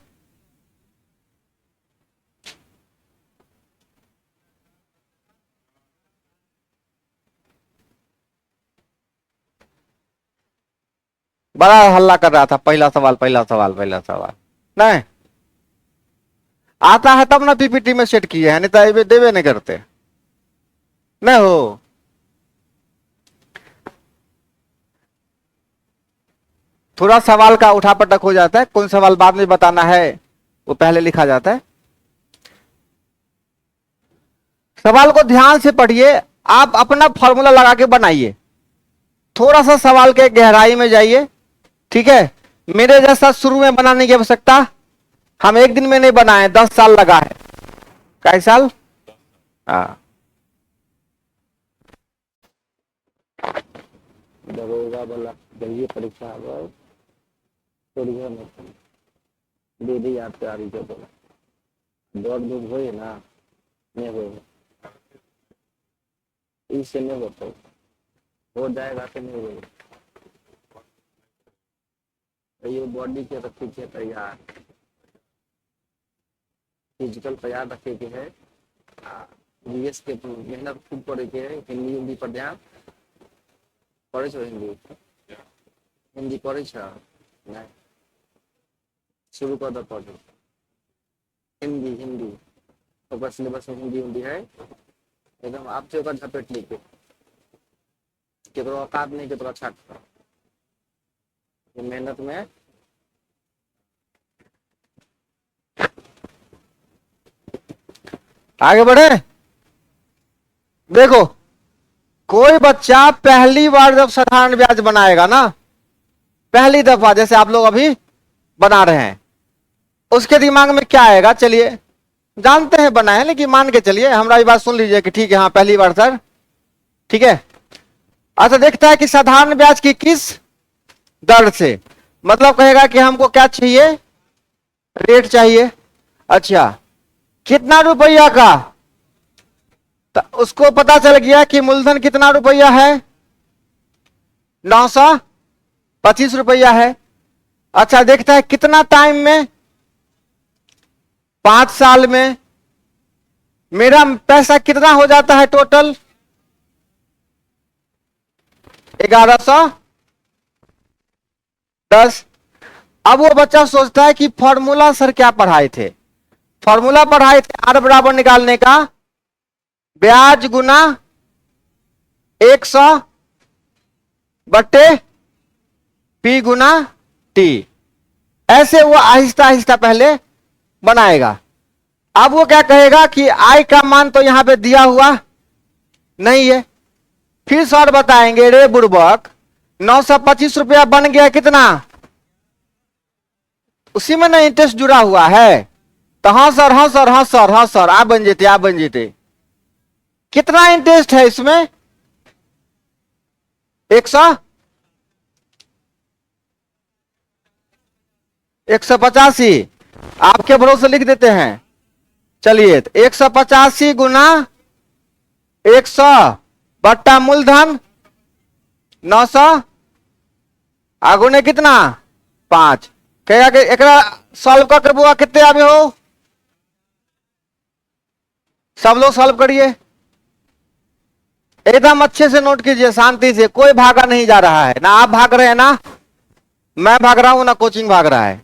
बड़ा हल्ला कर रहा था, पहला सवाल पहला सवाल पहला सवाल। नहीं आता है तब ना पीपीटी में सेट किए हैं, नहीं तो देवे नहीं करते। नहीं हो, थोड़ा सवाल का उठापटक हो जाता है, कौन सवाल बाद में बताना है वो पहले लिखा जाता है। सवाल को ध्यान से पढ़िए, आप अपना फॉर्मूला लगा के बनाइए, थोड़ा सा सवाल के गहराई में जाइए। ठीक है, मेरे जैसा शुरू में बनाने की आवश्यकता, हम एक दिन में नहीं बनाए, 10 साल लगा है। कई साल? हाँ, दरोगा वाला जल्दी परीक्षा थोड़ी दे दी आप तैयारी कर दो, दौड़ धूप हो ना, नहीं हो, इससे नहीं होता, हो जाएगा कि नहीं होगा। ये बॉडी के रखी के तैयार, फिजिकल तैयार रखे के है, जीएस के मेहनत खूब करे के है, हिंदी हिंदी पर ध्यान पढ़े छो, हिंदी हिंदी पढ़े छ नहीं शुरू कर दो पढ़े हिंदी हिंदी तो सिलेबस में हिंदी हिंदी है एकदम आप से ओकर झपेट लेके केकरो औकात नहीं केकरो अच्छा ये मेहनत में आगे बढ़े। देखो कोई बच्चा पहली बार जब साधारण ब्याज बनाएगा ना, पहली दफा जैसे आप लोग अभी बना रहे हैं, उसके दिमाग में क्या आएगा, चलिए जानते हैं बनाए, लेकिन मान के चलिए हमारा ये बात सुन लीजिए कि ठीक है हाँ पहली बार सर, ठीक है। अच्छा देखता है कि साधारण ब्याज की किस दर से, मतलब कहेगा कि हमको क्या चाहिए, रेट चाहिए। अच्छा कितना रुपया का, तो उसको पता चल गया कि मूलधन कितना रुपया है, 925 रुपया है। अच्छा देखता है कितना टाइम में, 5 साल में मेरा पैसा कितना हो जाता है टोटल, 1110। अब वो बच्चा सोचता है कि फॉर्मूला सर क्या पढ़ाए थे, फॉर्मूला पढ़ाए थे आर बराबर निकालने का ब्याज गुना 100 बट्टे पी गुना टी। ऐसे वो आहिस्ता आहिस्ता पहले बनाएगा। अब वो क्या कहेगा कि आई का मान तो यहां पे दिया हुआ नहीं है, फिर सर बताएंगे रे बुड़बक 925 रुपया बन गया कितना, उसी में ना इंटरेस्ट जुड़ा हुआ है, तो हाँ सर हाँ सर हाँ सर हाँ सर आप बन जेते, आप बन जेते। कितना इंटरेस्ट है इसमें, 185, आपके भरोसे लिख देते हैं। चलिए 185 गुना 100 बट्टा मूलधन 900 आगुने कितना 5। कहेगा कि एकरा सॉल्व करके बुआ कितने आवे हो, सब लोग सॉल्व करिए, एकदम अच्छे से नोट कीजिए, शांति से, कोई भागा नहीं जा रहा है, ना आप भाग रहे हैं ना मैं भाग रहा हूं ना कोचिंग भाग रहा है,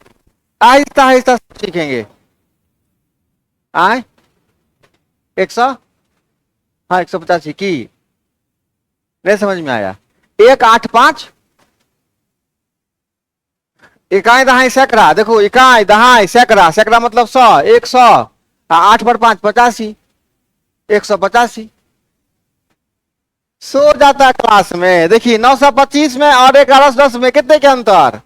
आहिस्ता आहिस्ता सीखेंगे। आए 100 हाँ 185 की नहीं समझ में आया, 185 इकाई दहाई सैकड़ा, देखो इकाई दहाई सैकड़ा, सैकड़ा मतलब 100, 100 8 पर 5 85, 185 सो जाता है क्लास में। देखिए 925 में और 1110 में कितने के अंतर,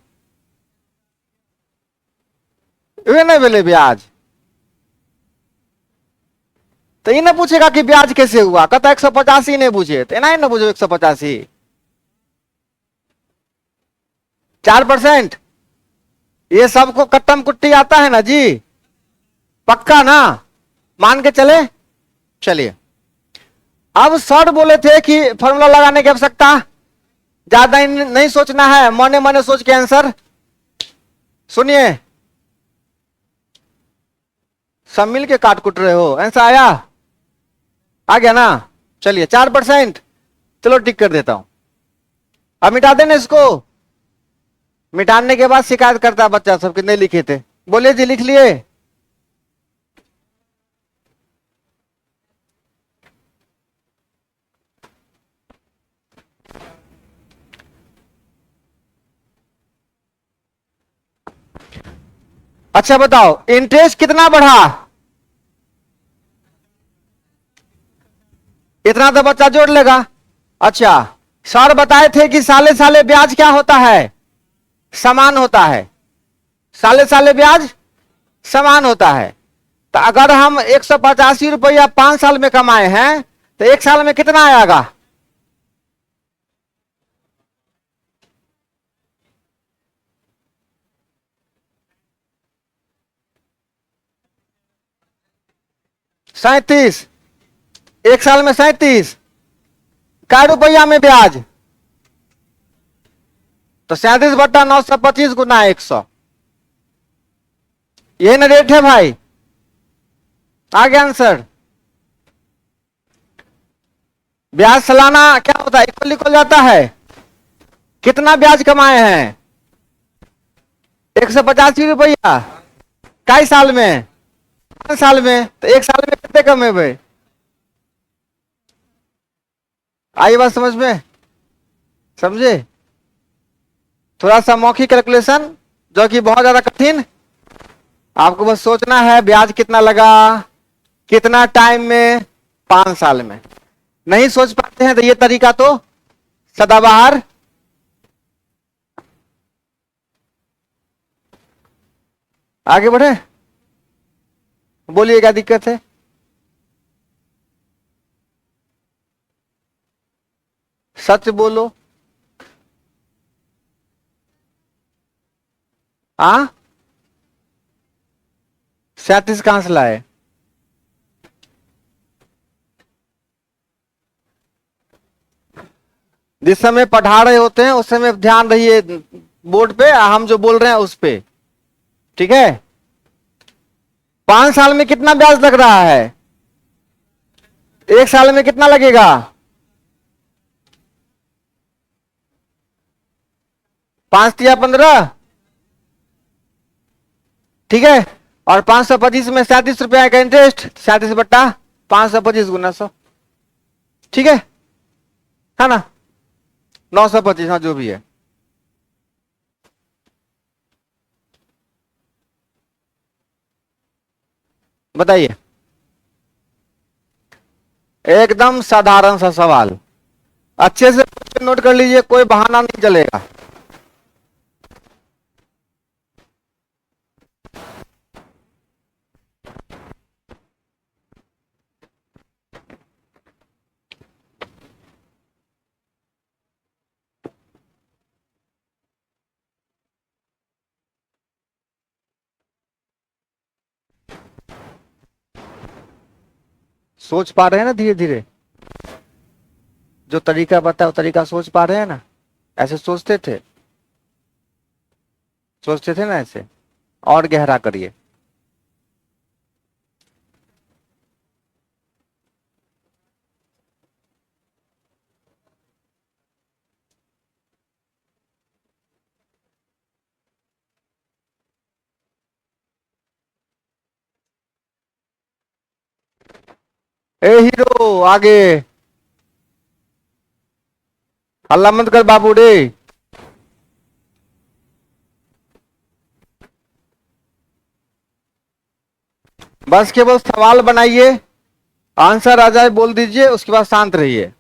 वे नहीं बोले ब्याज, तो ये ना पूछेगा कि ब्याज कैसे हुआ, कहता 185 नहीं पूछे तो ना पूछो 185 4%, ये सबको कट्टम कुट्टी आता है ना जी, पक्का ना, मान के चले। चलिए अब सर बोले थे कि फॉर्मूला लगाने की आवश्यकता ज्यादा नहीं सोचना है, मने मने सोच के आंसर सुनिए, सब मिल के काट कुट रहे हो, ऐसा आया आ गया ना। चलिए 4%, चलो टिक कर देता हूं, अब मिटा देना इसको, मिटाने के बाद शिकायत करता बच्चा सब कितने लिखे थे, बोलिए जी लिख लिए। अच्छा बताओ इंटरेस्ट कितना बढ़ा, इतना तो बच्चा जोड़ लेगा। अच्छा सर बताए थे कि साले साले ब्याज क्या होता है, समान होता है, साले साले ब्याज समान होता है। तो अगर हम 185 रुपया 5 साल में कमाए हैं तो 1 साल में कितना आएगा, सैतीस, 1 साल में 37, क्या रुपया में ब्याज, तो 37 बट्टा 925 गुना 100, यही ना रेट है भाई, आ गया आंसर। ब्याज सालाना क्या होता है, इक्वल इक्वल जाता है, कितना ब्याज कमाए हैं ₹185 कई साल में? 5 साल में। तो 1 साल में कितने कम है भाई? आई बात समझ में? समझे? थोड़ा सा मौखिक कैलकुलेशन जो कि बहुत ज्यादा कठिन। आपको बस सोचना है ब्याज कितना लगा, कितना टाइम में, 5 साल में। नहीं सोच पाते हैं तो ये तरीका तो सदाबहार। आगे बढ़े, बोलिए क्या दिक्कत है? सच बोलो। आ 37 कहां से लाए? जिस समय पढ़ा रहे होते हैं उस समय ध्यान रहिए बोर्ड पे, हम जो बोल रहे हैं उस पे। ठीक है? 5 साल में कितना ब्याज लग रहा है? 1 साल में कितना लगेगा? 5×3 = 15। ठीक है? और 525 में 37 रुपया का इंटरेस्ट, 37/525 × 100। ठीक है ना? 925, हाँ जो भी है। बताइए। एकदम साधारण सा सवाल, अच्छे से नोट कर लीजिए, कोई बहाना नहीं चलेगा। सोच पा रहे हैं ना धीरे धीरे? जो तरीका बताया वो तरीका सोच पा रहे हैं ना? ऐसे सोचते थे ना ऐसे? और गहरा करिए। ए हीरो, आगे हल्ला मत कर बाबू रे। बस केवल सवाल बनाइए, आंसर आ जाए बोल दीजिए, उसके बाद शांत रहिए।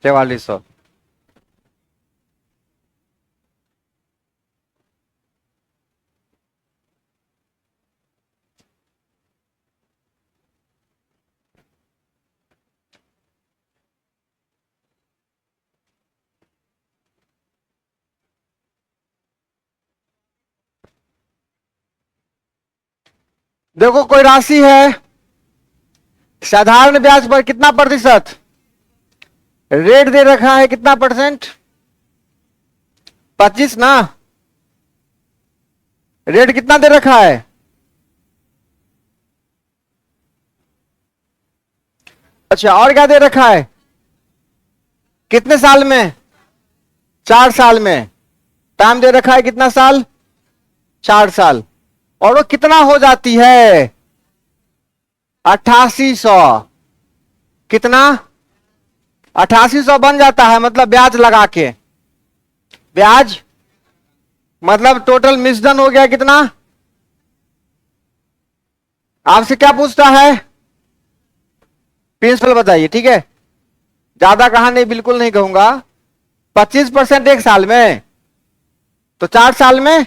₹4400। देखो कोई राशि है, साधारण ब्याज पर कितना प्रतिशत रेट दे रखा है, कितना परसेंट? 25 ना? रेट कितना दे रखा है? अच्छा, और क्या दे रखा है? कितने साल में? 4 साल में। टाइम दे रखा है कितना साल? 4 साल। और वो कितना हो जाती है? 8800। कितना? 8800 बन जाता है, मतलब ब्याज लगा के। ब्याज मतलब टोटल मिसडन हो गया कितना? आपसे क्या पूछता है? प्रिंसिपल बताइए। ठीक है? ज्यादा कहा नहीं, बिल्कुल नहीं कहूंगा। 25% 1 साल में, तो 4 साल में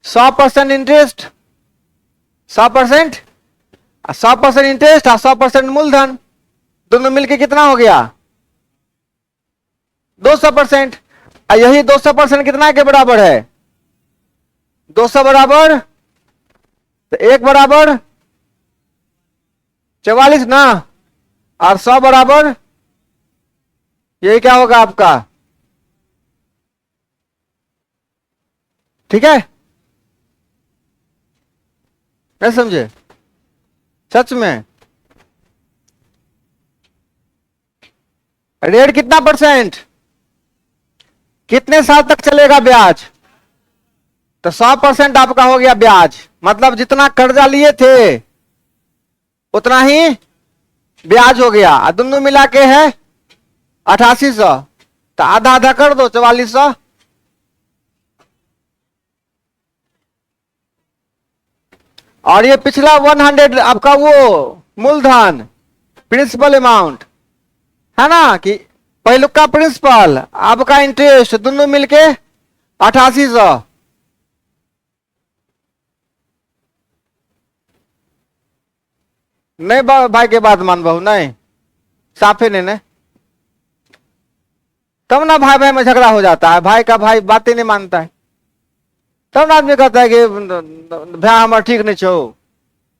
100% इंटरेस्ट। 100%, 100% इंटरेस्ट और 100% मूलधन, दोनों मिलके कितना हो गया? 200%। यही 200% कितना के बराबर है? 200 बराबर, तो 1 बराबर 44 ना, और 100 बराबर यही क्या होगा आपका? ठीक है? नहीं समझे? सच में रेट कितना परसेंट, कितने साल तक चलेगा ब्याज? तो 100% आपका हो गया ब्याज, मतलब जितना कर्जा लिए थे उतना ही ब्याज हो गया। दोनों मिला के है 8800, तो आधा आधा कर दो 4400। और ये पिछला 100 आपका वो मूलधन प्रिंसिपल अमाउंट है ना, कि पहलू का प्रिंसिपल आपका इंटरेस्ट दोनों मिलके 8800। नहीं भाई के बात मान बहु नहीं, साफे नहीं, तब ना भाई भाई में झगड़ा हो जाता है, भाई का भाई बातें नहीं मानता है, तब ना आदमी कहता है कि भैया हमारा ठीक नहीं छो।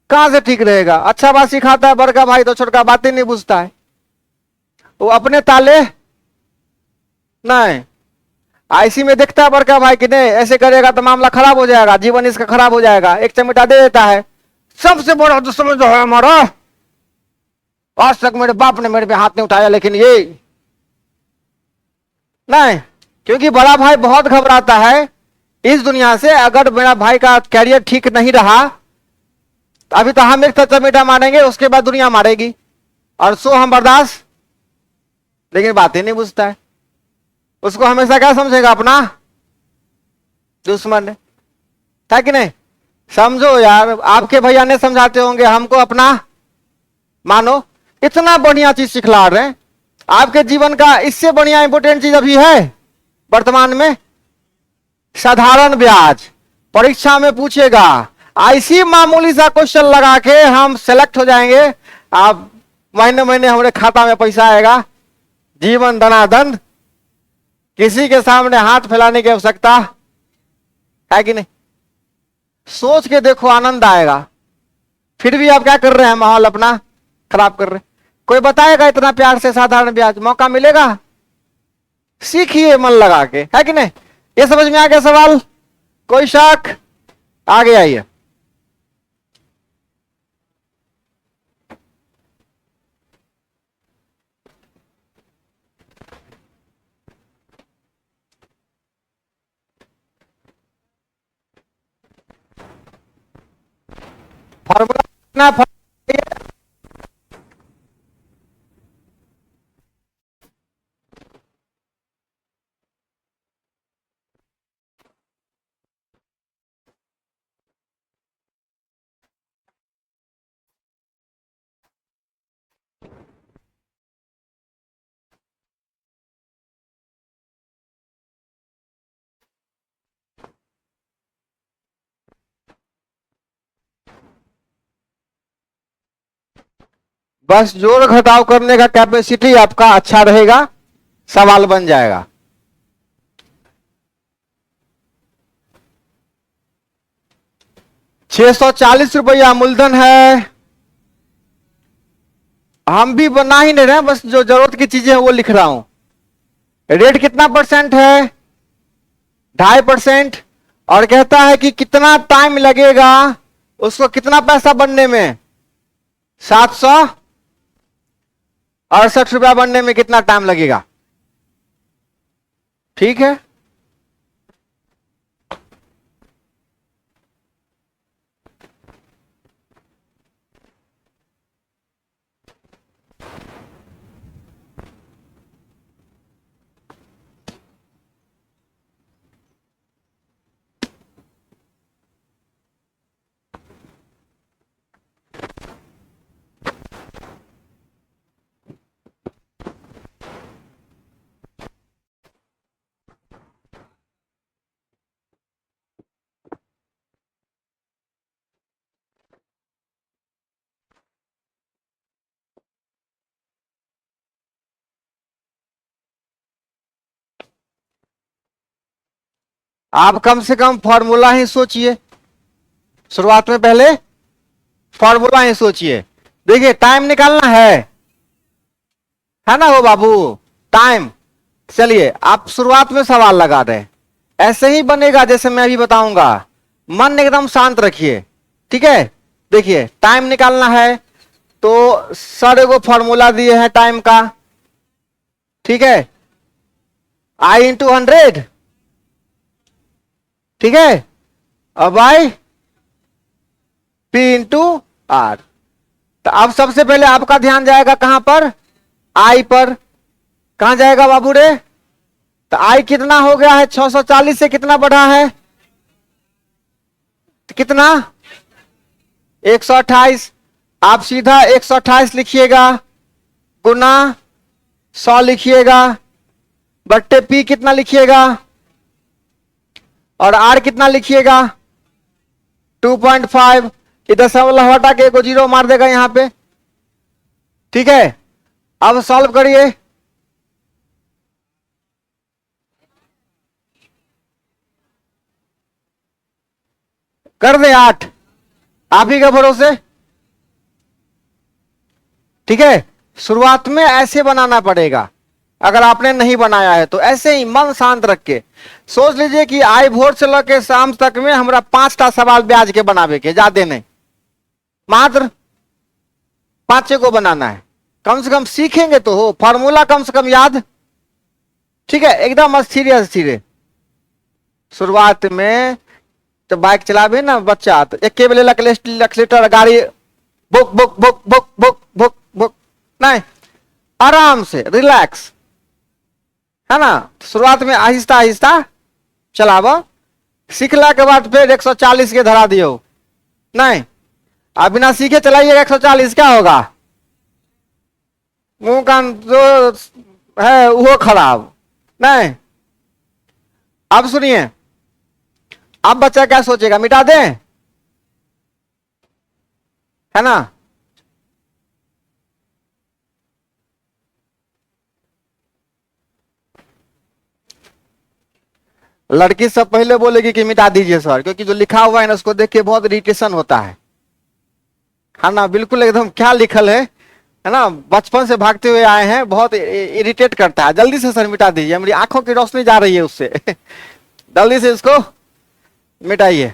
कहां से ठीक रहेगा? अच्छा बात सिखाता है बड़का भाई तो छोटका बातें नहीं बुझता है, वो अपने ताले नहीं। आईसी में देखता है बड़का भाई कि नहीं ऐसे करेगा तो मामला खराब हो जाएगा, जीवन इसका खराब हो जाएगा, एक चमेटा दे देता है। सबसे बड़ा दुश्मन जो है हमारा, आज तक मेरे बाप ने मेरे पे हाथ नहीं उठाया, लेकिन ये नहीं, क्योंकि बड़ा भाई बहुत घबराता है इस दुनिया से। अगर मेरा भाई का कैरियर ठीक नहीं रहा, अभी तो हम एक चमेटा मारेंगे, उसके बाद दुनिया मारेगी, और सो हम बर्दाश्त। लेकिन बातें नहीं बुझता है, उसको हमेशा क्या समझेगा? अपना दुश्मन है कि नहीं? समझो यार, आपके भैया ने समझाते होंगे हमको अपना मानो, इतना बढ़िया चीज सिखला रहे हैं। आपके जीवन का इससे बढ़िया इंपोर्टेंट चीज अभी है वर्तमान में, साधारण ब्याज। परीक्षा में पूछेगा, ऐसी मामूली सा क्वेश्चन लगा के हम सेलेक्ट हो जाएंगे, आप महीने महीने हमारे खाता में पैसा आएगा, जीवन धनाधन, किसी के सामने हाथ फैलाने की आवश्यकता है कि नहीं? सोच के देखो, आनंद आएगा। फिर भी आप क्या कर रहे हैं? माहौल अपना खराब कर रहे हैं। कोई बताएगा इतना प्यार से साधारण ब्याज मौका मिलेगा? सीखिए मन लगा के, है कि नहीं? ये समझ में आ गया सवाल? कोई शक? आगे आइए। फॉर्मूला बस जोड़ घटाव करने का कैपेसिटी आपका अच्छा रहेगा, सवाल बन जाएगा। ₹640 मूलधन है। हम भी बना ही नहीं रहे, बस जो जरूरत की चीजें हैं वो लिख रहा हूं। रेट कितना परसेंट है? 2.5%। और कहता है कि कितना टाइम लगेगा उसको, कितना पैसा बनने में? 768 रुपया बनने में कितना टाइम लगेगा? ठीक है, आप कम से कम फॉर्मूला ही सोचिए शुरुआत में, पहले फॉर्मूला ही सोचिए। देखिए टाइम निकालना है ना वो बाबू, टाइम। चलिए आप शुरुआत में सवाल लगा दें, ऐसे ही बनेगा जैसे मैं अभी बताऊंगा। मन एकदम शांत रखिए, ठीक है? देखिए टाइम निकालना है तो सर एगो फॉर्मूला दिए हैं टाइम का, ठीक है, I इंटू 100, ठीक है, अब I P इंटू R। तो अब सबसे पहले आपका ध्यान जाएगा कहां पर, I पर। कहां जाएगा बाबू रे, तो I कितना हो गया है, 640 से कितना बढ़ा है, तो कितना 128। आप सीधा 128 लिखिएगा, गुना 100 लिखिएगा, बट्टे P कितना लिखिएगा, और R कितना लिखिएगा 2.5। इधर दशमलव हटा के एक जीरो मार देगा यहां पे, ठीक है। अब सॉल्व करिए, कर दे 8, आप ही के भरोसे, ठीक है। शुरुआत में ऐसे बनाना पड़ेगा, अगर आपने नहीं बनाया है तो ऐसे ही मन शांत रख के सोच लीजिए कि आई भोर से लेकर शाम तक में हमरा 5टा सवाल ब्याज के बनावे के, ज्यादा नहीं, मात्र 5 को बनाना है। कम से कम सीखेंगे तो हो, फॉर्मूला कम से कम याद, ठीक है। एकदम सीरियस धीरे, शुरुआत में तो बाइक चलावे ना बच्चा, तो एक बेले एक्सीलेटर गाड़ी book book book book book book book नहीं, आराम से रिलैक्स, है ना। शुरुआत में आहिस्ता आहिस्ता चलावा, सीखला के बाद फिर 140 के धरा दियो, नहीं आप बिना सीखे चलाइएगा 140 क्या होगा, मुंह कान जो है वो खराब, नहीं। अब सुनिए, अब बच्चा क्या सोचेगा, मिटा दें, है ना। लड़की सब पहले बोलेगी कि मिटा दीजिए सर, क्योंकि जो लिखा हुआ है ना उसको देख के बहुत इरिटेशन होता है ना। बिल्कुल एकदम क्या लिखल है ना, बचपन से भागते हुए आए हैं, बहुत इरिटेट करता है। जल्दी से सर मिटा दीजिए, मेरी आंखों की रोशनी जा रही है उससे जल्दी से इसको मिटाइए।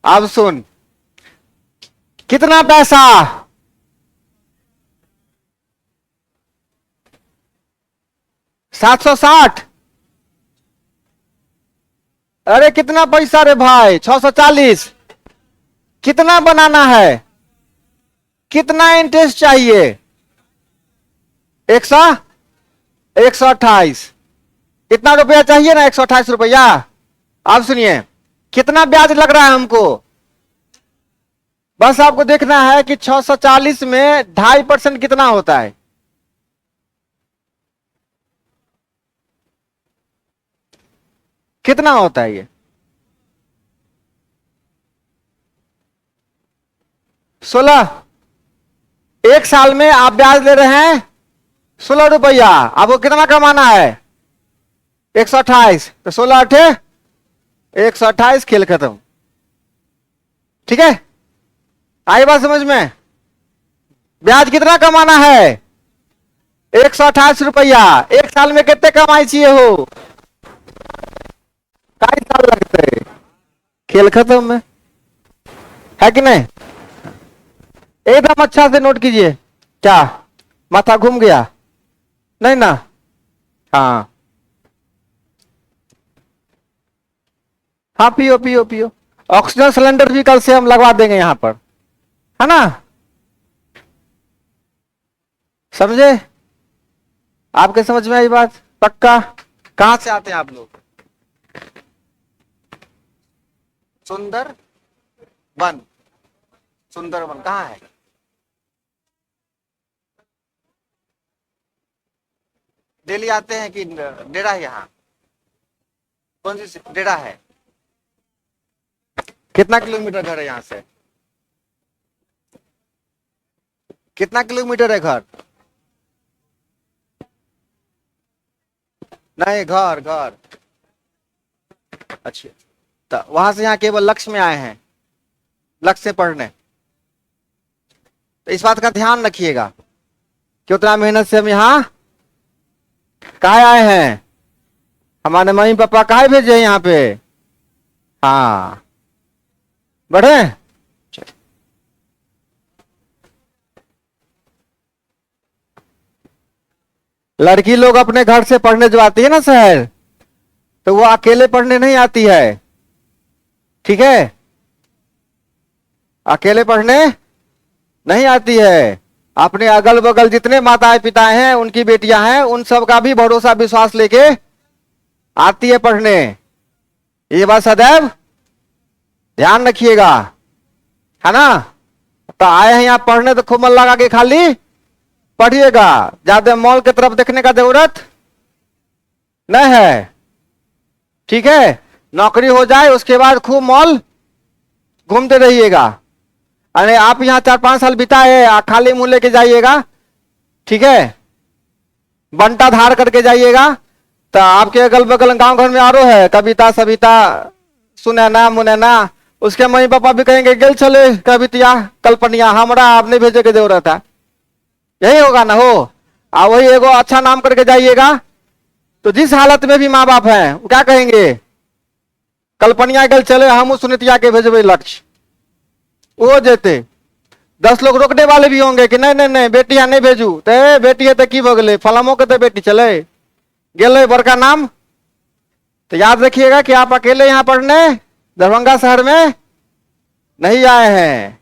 अब सुन, कितना पैसा, 760, अरे कितना पैसा रे भाई, 640, कितना बनाना है, कितना इंटरेस्ट चाहिए, 128, इतना रुपया चाहिए ना, 128 रुपया। अब सुनिए, कितना ब्याज लग रहा है हमको, बस आपको देखना है कि 640 में 2.5% कितना होता है, कितना होता है ये, 16। एक साल में आप ब्याज ले रहे हैं 16 रुपया, आपको कितना कमाना है, 128, तो 16 अठे 128, खेल खत्म, ठीक है। आई बात समझ में, ब्याज कितना कमाना है, 128 रुपया। एक साल में कितने कमाई चाहिए हो, 2.5 साल लगते, खेल खत्म है कि नहीं। एकदम अच्छा से नोट कीजिए, क्या माथा घूम गया, नहीं ना, हाँ हाँ, पियो पियो पियो, ऑक्सीजन सिलेंडर भी कल से हम लगवा देंगे यहां पर, है ना, समझे, आपके समझ में आई बात, पक्का। कहां से आते हैं आप लोग, सुंदर वन, सुंदर वन कहां है, डेली आते हैं कि डेरा है यहाँ, कौन सी डेरा है, कितना किलोमीटर घर है यहाँ से, कितना किलोमीटर है घर, नहीं घर घर, अच्छा, तो वहां से यहाँ केवल लक्ष्य में आए हैं, लक्ष्य से पढ़ने, तो इस बात का ध्यान रखिएगा कि उतना मेहनत से हम यहाँ काहे आए हैं, हमारे मम्मी पापा काहे भेजे हैं यहाँ पे, हाँ बढ़े। लड़की लोग अपने घर से पढ़ने जो आती है ना शहर, तो वो अकेले पढ़ने नहीं आती है, ठीक है, अकेले पढ़ने नहीं आती है। अपने अगल बगल जितने माताएं पिताएं हैं, उनकी बेटियां हैं, उन सब का भी भरोसा विश्वास लेके आती है पढ़ने। ये बात सदैव ध्यान रखिएगा, है ना। तो आए हैं यहाँ पढ़ने, तो खूब मन लगा के खाली पढ़िएगा, ज्यादा मॉल की तरफ देखने का जरूरत नहीं है, ठीक है। नौकरी हो जाए उसके बाद खूब मॉल घूमते रहिएगा। अरे आप यहाँ 4-5 साल बिताए, खाली मुंह लेके जाइएगा, ठीक है, बंटा धार करके जाइएगा, तो आपके अगल बगल गांव घर में आरो है, कविता सविता सुनैना मुनैना, उसके मम्मी पापा भी कहेंगे गेल चले कवितिया कल्पनिया, हमरा आपने भेजे के जरूरत है, यही होगा ना हो। वही एगो अच्छा नाम करके जाइएगा, तो जिस हालत में भी माँ बाप हैं वो क्या कहेंगे, कल्पनिया गेल चले, हम सुनितिया के भेजबे लक्ष्य, वो जेते। 10 लोग रोकने वाले भी होंगे कि नहीं नहीं नहीं बेटिया नहीं भेजू, तो बेटी है तो की भगले फलामो के तो बेटी चले गेले बड़का नाम। तो याद रखिएगा कि आप अकेले यहाँ पढ़ने दरभंगा शहर में नहीं आए हैं,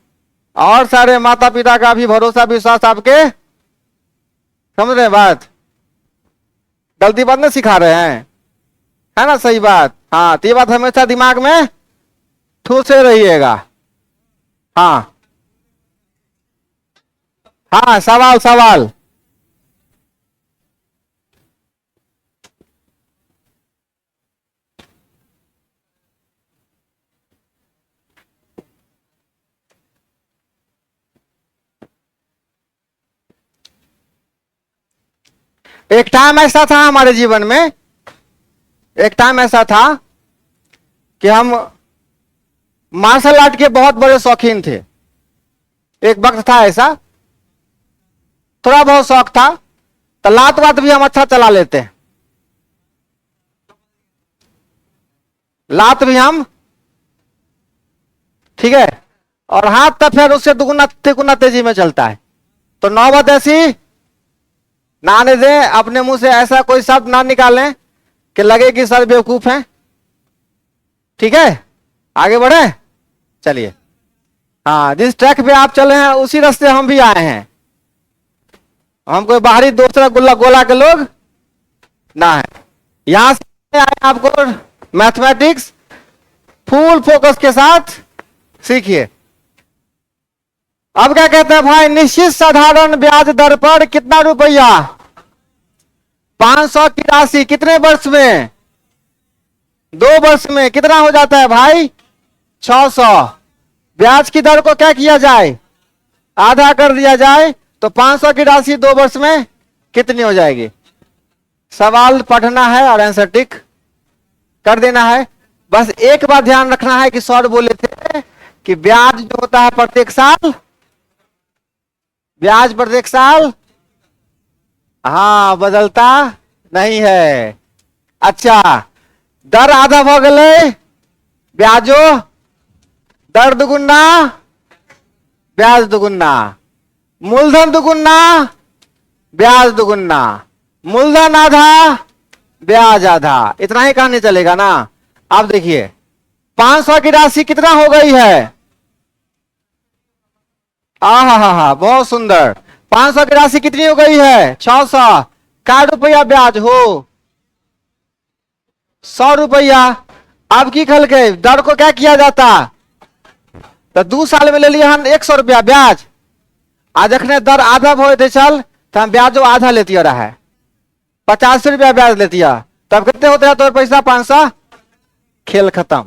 और सारे माता पिता का भी भरोसा विश्वास आपके, समझ रहे हैं बात, गलती बात नहीं सिखा रहे हैं, है ना, सही बात। हाँ, तो ये बात हमेशा दिमाग में ठूसे रहिएगा। हाँ हाँ, सवाल सवाल। एक टाइम ऐसा था हमारे जीवन में, एक टाइम ऐसा था कि हम मार्शल आर्ट के बहुत बड़े शौकीन थे। एक वक्त था ऐसा, थोड़ा बहुत शौक था, तो लात वात भी हम अच्छा चला लेते हैं, लात भी हम, ठीक है, और हाथ तो फिर उससे दुगुना तिगुना तेजी में चलता है। तो नौबत ऐसी ना आने दें, अपने मुंह से ऐसा कोई शब्द ना निकालें कि लगे कि सर बेवकूफ हैं, ठीक है, आगे बढ़े चलिए। हाँ, जिस ट्रैक पे आप चले हैं उसी रास्ते हम भी आए हैं, हम कोई बाहरी दूसरा गुल्ला गोला के लोग ना है। यहां से आए आपको मैथमेटिक्स फुल फोकस के साथ सीखिए। अब क्या कहते हैं भाई, निश्चित साधारण ब्याज दर पर कितना रुपया, 500 की राशि कितने वर्ष में, 2 वर्ष में कितना हो जाता है भाई, 600। ब्याज की दर को क्या किया जाए, आधा कर दिया जाए, तो 500 की राशि 2 वर्ष में कितनी हो जाएगी। सवाल पढ़ना है और आंसर टिक कर देना है। बस एक बात ध्यान रखना है कि सर बोले थे कि ब्याज जो होता है प्रत्येक साल, ब्याज प्रत्येक साल, हाँ, बदलता नहीं है। अच्छा, दर आधा हो गए, ब्याजो दर दुगुना, ब्याज दुगुना, मूलधन दुगुना, ब्याज दुगुना, मूलधन आधा, ब्याज आधा, इतना ही कहानी चलेगा ना। आप देखिए 500 की राशि कितना हो गई है, हा, बहुत सुंदर। 500 की राशि कितनी हो गई है, 600। क्या रुपया ब्याज हो, 100 रुपया। अब की खल के दर को क्या किया जाता, तो 2 साल में ले लिया हम 100 रुपया ब्याज, आज अखने दर आधा हो थे चल, तो हम ब्याजो आधा लेती रहा है, 50 रुपया ब्याज लेती है, तब कितने होते हैं तो पैसा 500, खेल खत्म,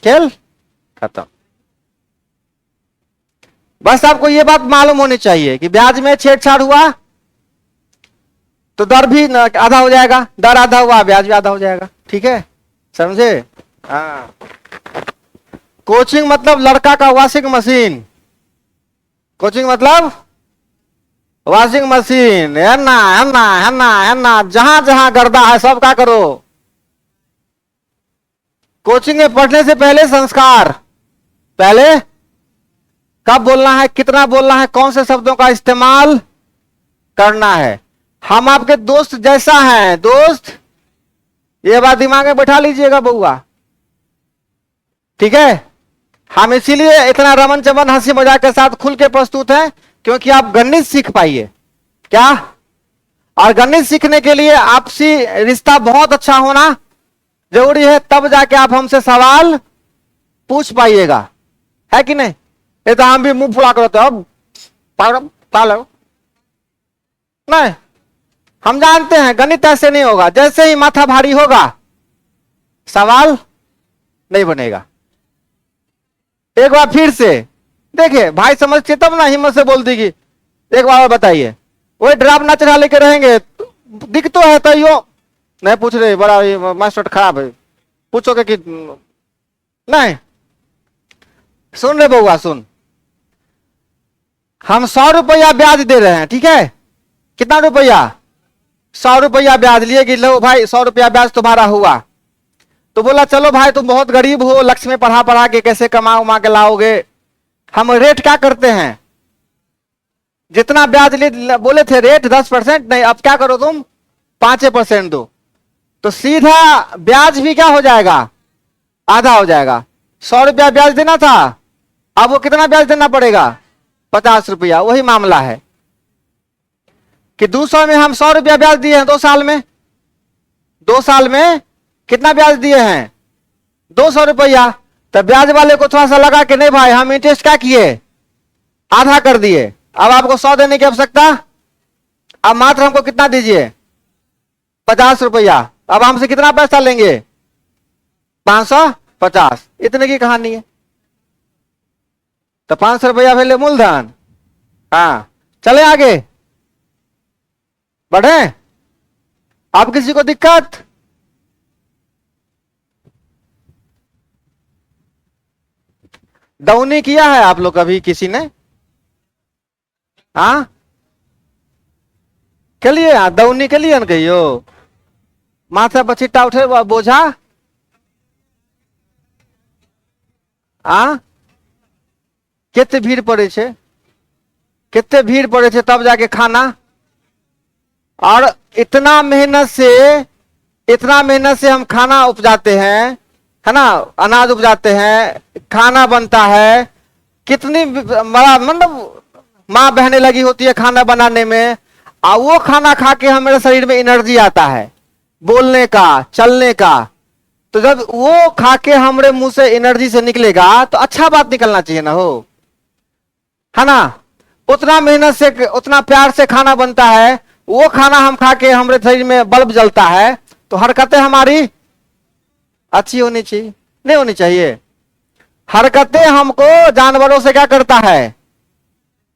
खेल खत्म। बस आपको ये बात मालूम होनी चाहिए कि ब्याज में छेड़छाड़ हुआ तो दर भी आधा हो जाएगा, दर आधा हुआ ब्याज भी आधा हो जाएगा, ठीक है, समझे। हाँ, कोचिंग मतलब लड़का का वॉशिंग मशीन, कोचिंग मतलब वॉशिंग मशीन, है ना है ना है ना है ना, जहां जहां गर्दा है सब का करो। कोचिंग में पढ़ने से पहले संस्कार, पहले कब बोलना है, कितना बोलना है, कौन से शब्दों का इस्तेमाल करना है, हम आपके दोस्त जैसा हैं दोस्त, ये बात दिमाग में बैठा लीजिएगा बउआ, ठीक है। हम इसीलिए इतना रमन चमन हंसी मजाक के साथ खुल के प्रस्तुत हैं, क्योंकि आप गणित सीख पाइए क्या। और गणित सीखने के लिए आपसी रिश्ता बहुत अच्छा होना जरूरी है, तब जाके आप हमसे सवाल पूछ पाइएगा, है कि नहीं। ये तो हम भी मुंह फुला कर अब पागल नहीं, हम जानते हैं गणित ऐसे नहीं होगा, जैसे ही माथा भारी होगा सवाल नहीं बनेगा। एक बार फिर से देखिए, भाई समझते तब ना हिम्मत से बोल देगी। एक बार और बताइए, वही ड्राम चढ़ा लेके रहेंगे, दिख तो है तो यो नहीं पूछ रहे, बड़ा मास्टर खराब है, पूछोगे कि नहीं। सुन रहे बउआ, सुन, हम 100 रुपया ब्याज दे रहे हैं, ठीक है। कितना रुपया? 100 रुपया ब्याज लिए कि लो भाई 100 रुपया ब्याज तुम्हारा हुआ। तो बोला चलो भाई तुम बहुत गरीब हो, लक्ष्य में पढ़ा पढ़ा के कैसे कमा उमा के लाओगे। हम रेट क्या करते हैं, जितना ब्याज ले बोले थे रेट 10%, नहीं अब क्या करो तुम 5% दो, तो सीधा ब्याज भी क्या हो जाएगा, आधा हो जाएगा। 100 रुपया ब्याज देना था, अब वो कितना ब्याज देना पड़ेगा, 50 रुपया। वही मामला है कि 200 में हम 100 रुपया ब्याज दिए हैं 2 साल में, 2 साल में कितना ब्याज दिए हैं 200 रुपया। तो ब्याज वाले को थोड़ा सा लगा कि नहीं भाई हम इंटरेस्ट क्या किए, आधा कर दिए, अब आपको 100 देने की आवश्यकता, अब मात्र हमको कितना दीजिए 50 रुपया। अब हमसे कितना पैसा लेंगे 550, इतने की कहानी है। तो 500 रुपया पहले मूलधन। हाँ चले आगे बढ़े। अब किसी को दिक्कत, दौनी किया है आप लोग कभी किसी ने, हाँ के लिए दौनी के लिए न कहियो, माथा पर छिट्टा उठे बोझा, केते भीड़ पड़े छे, कितने भीड़ पड़े छे तब जाके खाना। और इतना मेहनत से हम खाना उपजाते हैं, है ना, अनाज उपजाते हैं, खाना बनता है, कितनी बड़ा मतलब माँ बहने लगी होती है खाना बनाने में, और वो खाना खा के हमारे शरीर में एनर्जी आता है बोलने का चलने का। तो जब वो खा के हमारे मुंह से एनर्जी से निकलेगा तो अच्छा बात निकलना चाहिए ना हो, है ना। उतना मेहनत से उतना प्यार से खाना बनता है, वो खाना हम खा के हमारे शरीर में बल्ब जलता है, तो हरकतें हमारी अच्छी होनी चाहिए, नहीं होनी चाहिए। हरकतें हमको जानवरों से क्या करता है,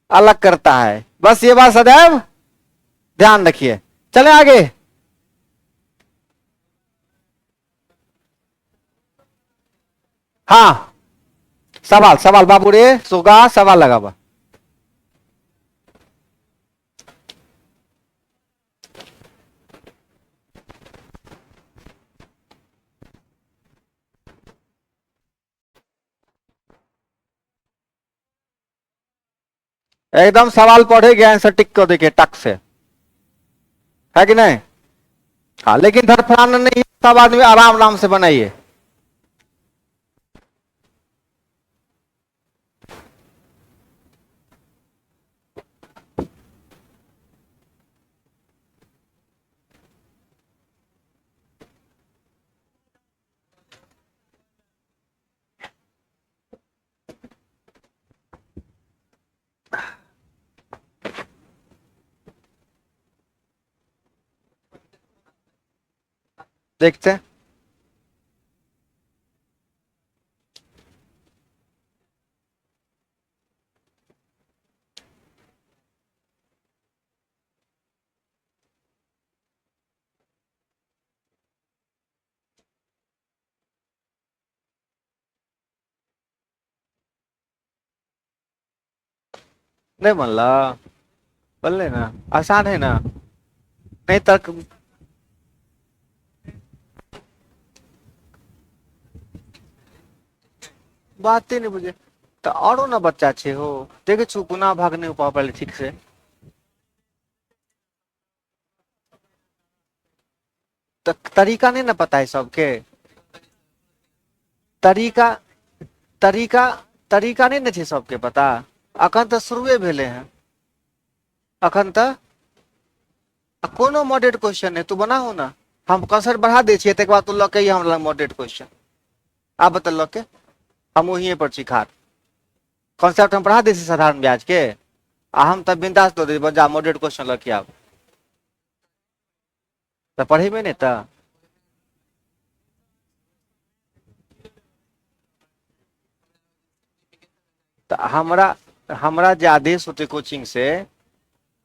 अलग करता है। बस ये बात सदैव ध्यान रखिए। चले आगे। हाँ सवाल सवाल बाबू रे सुगा सवाल लगा बा। एकदम सवाल पढ़े आंसर टिक को देखे टक से, है कि नहीं। हाँ लेकिन धड़फड़ाना नहीं, सब आदमी आराम आराम से बनाइए। देखते हैं। नहीं बनला, बोल लेना आसान है ना, नहीं तक बात ही नहीं बुझे। तो और ना बच्चा छे हो देखे छु पुनः भाग नहीं पा पहले ठीक से। तरीका नहीं ना पता है सबके। तरीका तरीका तरीका नहीं ना छै सबके पता। अखन तो शुरुए भेले हैं, अखन तो कोनो मॉडरेट क्वेश्चन है तू बनाहो ना, हम कंसर्ट बढ़ा दे छियै तक बाद तू लऽ के अइहे हमरा मॉडरेट क्वेश्चन। आब बता लऽ के हम वहीं पर छी खार, कॉन्सेप्ट हम पढ़ा दे छी साधारण ब्याज के, आ हम तब बिंदास दो दे बजा मॉडरेट क्वेश्चन लऽ के आब। तो पढ़ेबे नहीं तो हमरा हमरा जे आदेश होते कोचिंग से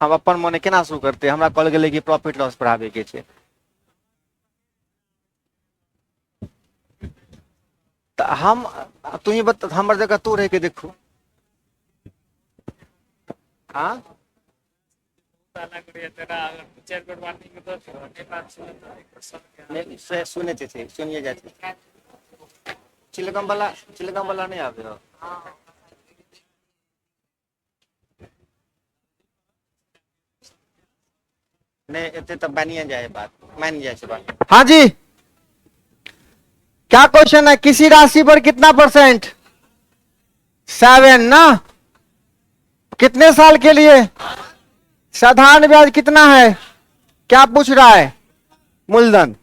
हम अपन मने केना शुरू करते, हमरा कहल गेलै कि प्रॉफिट लॉस पढ़ाबे के छै। तो हम तू ही बता, हमर जगह तू रह के देखू। हाँ सुने थे सुनिए जाते चिलगम वाला नहीं आवे हो। नहीं इतने तब बनिए जाए बात, मान जाए से बात। हाँ जी क्या क्वेश्चन है, किसी राशि पर कितना परसेंट 7 ना, कितने साल के लिए, साधारण ब्याज कितना है, क्या पूछ रहा है, मूलधन।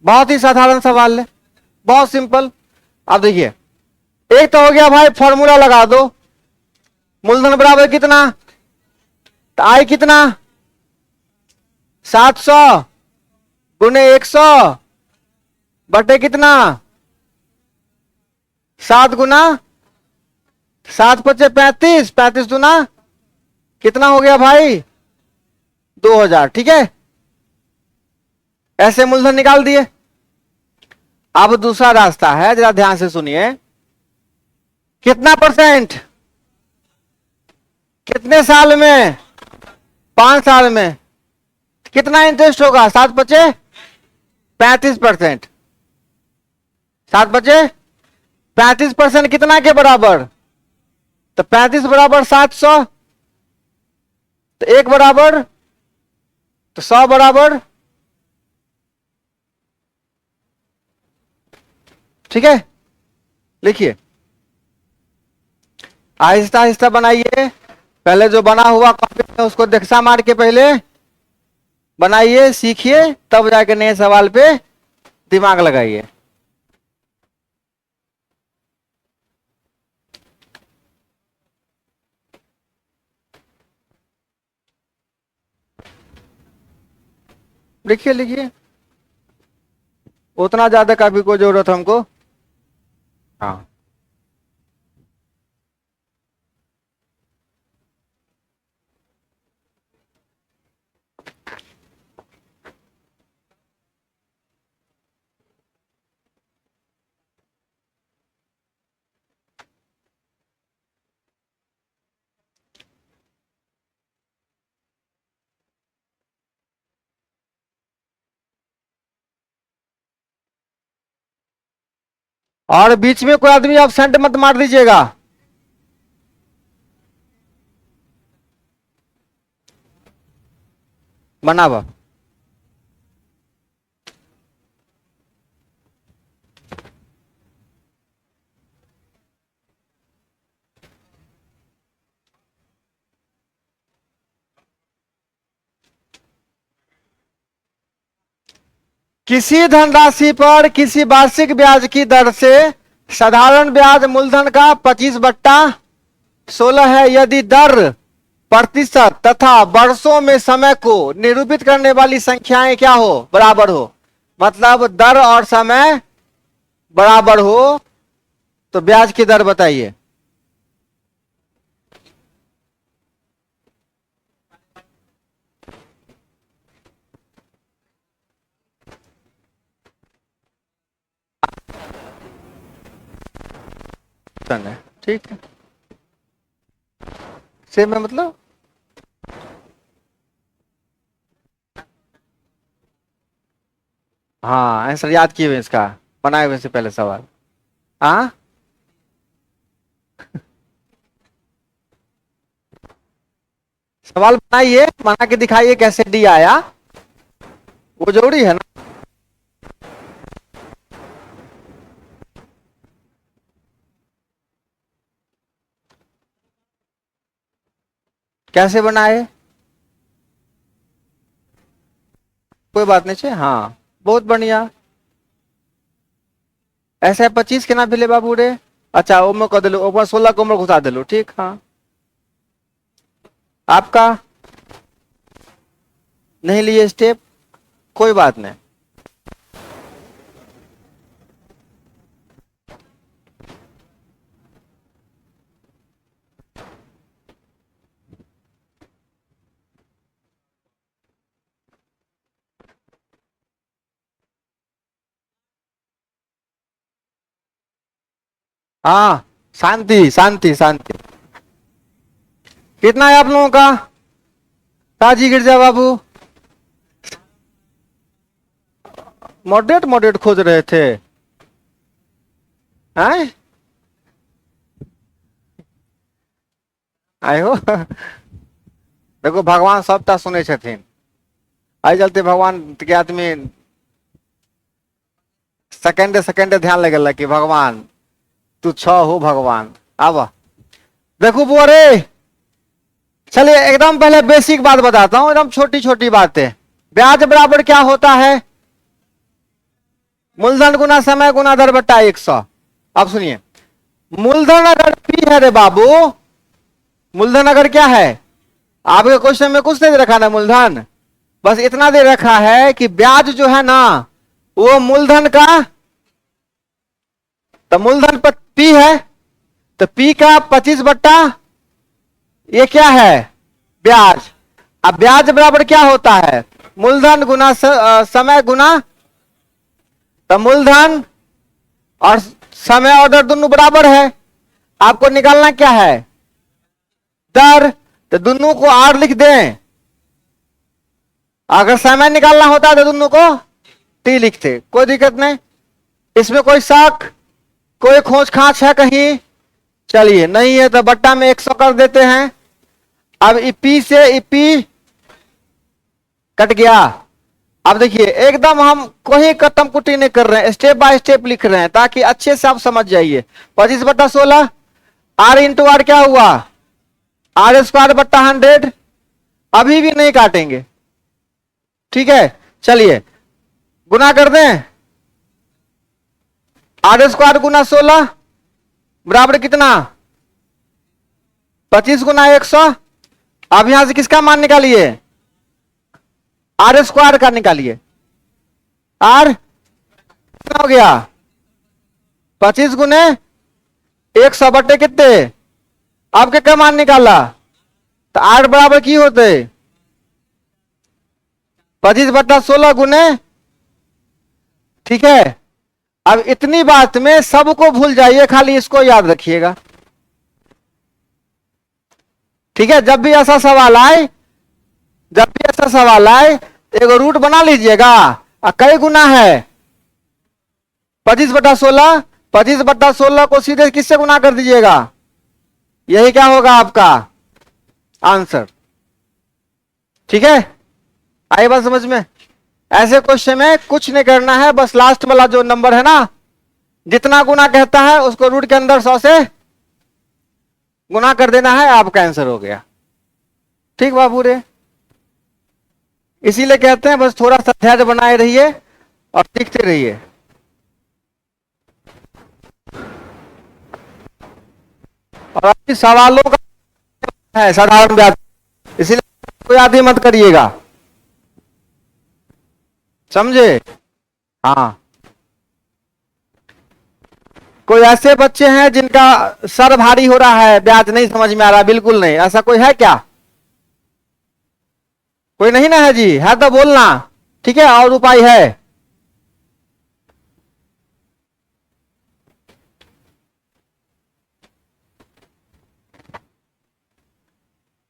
बहुत ही साधारण सवाल है, बहुत सिंपल। अब देखिए एक तो हो गया भाई, फॉर्मूला लगा दो, मूलधन बराबर कितना, तो आई कितना 700 गुने 100 बटे कितना 7 गुना 7 पचे 35, 35 गुना कितना हो गया भाई 2000। ठीक है, ऐसे मूलधन निकाल दिए। अब दूसरा रास्ता है, जरा ध्यान से सुनिए, कितना परसेंट, कितने साल में, 5 साल में, कितना इंटरेस्ट होगा 7 बचे 35%, 7 बचे 35% कितना के बराबर, तो 35 बराबर 700, तो 1 बराबर, तो 100 बराबर। ठीक है, लिखिए आहिस्ता आहिस्ता बनाइए, पहले जो बना हुआ कॉपी में उसको दिक्सा मार के पहले बनाइए, सीखिए, तब जाके नए सवाल पे दिमाग लगाइए। लिखिए लिखिए, उतना ज्यादा काफी कोई जरूरत हमको। हाँ और बीच में कोई आदमी एब्सेंट मत मार दीजिएगा। बनावा किसी धनराशि पर किसी वार्षिक ब्याज की दर से साधारण ब्याज मूलधन का 25/16 है, यदि दर प्रतिशत तथा वर्षों में समय को निरूपित करने वाली संख्याएं क्या हो, बराबर हो, मतलब दर और समय बराबर हो तो ब्याज की दर बताइए। ठीक है, सेम है मतलब। हाँ आंसर याद किए हुए इसका, बनाए हुए से पहले सवाल। हाँ सवाल बनाइए, बना के दिखाइए कैसे डी आया, वो जरूरी है ना। कैसे बनाए? कोई बात नहीं छे, हाँ बहुत बढ़िया। ऐसे 25 केना भेले बाबू रे? अच्छा ओमे कह दिलो, ऊपर 16 को उम्र घुसा दिलो, ठीक हाँ। आपका नहीं लिए स्टेप, कोई बात नहीं। हाँ शांति शांति शांति। कितना है आप लोगों का? ताजी गिरजा बाबू मॉडरेट मॉडरेट खोज रहे थे हैं? आए हो देखो भगवान सबटा सुने छथिन, आई चलते भगवान के आदमी सेकेंडे सेकेंडे ध्यान लगेला कि भगवान तू छ हो भगवान। अब देखो बुआ रे, चलिए एकदम पहले बेसिक बात बताता हूं, एकदम छोटी छोटी बातें। ब्याज बराबर क्या होता है? मूलधन गुना समय गुना दर बट्टा 100। अब सुनिए, मूलधन अगर पी है रे बाबू, मूलधन अगर क्या है, आपके क्वेश्चन में कुछ नहीं दे रखा ना मूलधन, बस इतना दे रखा है कि ब्याज जो है ना वो मूलधन का, तो मूलधन पर पी है, तो पी का 25 बट्टा ये क्या है? ब्याज। अब ब्याज बराबर क्या होता है? मूलधन गुना समय गुना, तो मूलधन और समय और दर दोनों बराबर है, आपको निकालना क्या है? दर। तो दोनों को आर लिख दें, अगर समय निकालना होता तो दोनों को टी लिखते, कोई दिक्कत नहीं। इसमें कोई शक, कोई खोज खाच है कहीं? चलिए नहीं है तो बट्टा में 100 कर देते हैं। अब ईपी से ईपी कट गया। अब देखिए एकदम हम कोई कटम कुटी नहीं कर रहे हैं, स्टेप बाय स्टेप लिख रहे हैं ताकि अच्छे से आप समझ जाइए। 25/16 आर इंटू आर क्या हुआ? आर स्क्वायर बट्टा 100। अभी भी नहीं काटेंगे, ठीक है। चलिए गुना कर दें, आर स्क्वायर गुना 16 बराबर कितना? 25 गुना 100। अब यहां से किसका मान निकालिए? आर स्क्वायर का निकालिए। आर कितना हो गया? 25 गुने 100 बट्टे कितने? आपके क्या मान निकाला? तो आर बराबर की होते? 25/16 गुने, ठीक है। अब इतनी बात में सबको भूल जाइए, खाली इसको याद रखिएगा, ठीक है। जब भी ऐसा सवाल आए, जब भी ऐसा सवाल आए एक रूट बना लीजिएगा। कई गुना है? 25/16। 25/16 को सीधे किससे गुना कर दीजिएगा, यही क्या होगा आपका आंसर, ठीक है। आई बात समझ में? ऐसे क्वेश्चन में कुछ नहीं करना है, बस लास्ट वाला जो नंबर है ना, जितना गुना कहता है उसको रूट के अंदर 100 से गुना कर देना है, आपका आंसर हो गया, ठीक बाबू रे। इसीलिए कहते हैं बस थोड़ा सा धैर्य बनाए रहिए और सीखते रहिए। और अभी सवालों का है साधारण ब्याज, इसीलिए कोई याद ही मत करिएगा, समझे? हाँ। कोई ऐसे बच्चे हैं जिनका सर भारी हो रहा है, ब्याज नहीं समझ में आ रहा? बिल्कुल नहीं, ऐसा कोई है क्या? कोई नहीं ना है जी? है तो बोलना, ठीक है। और उपाय है?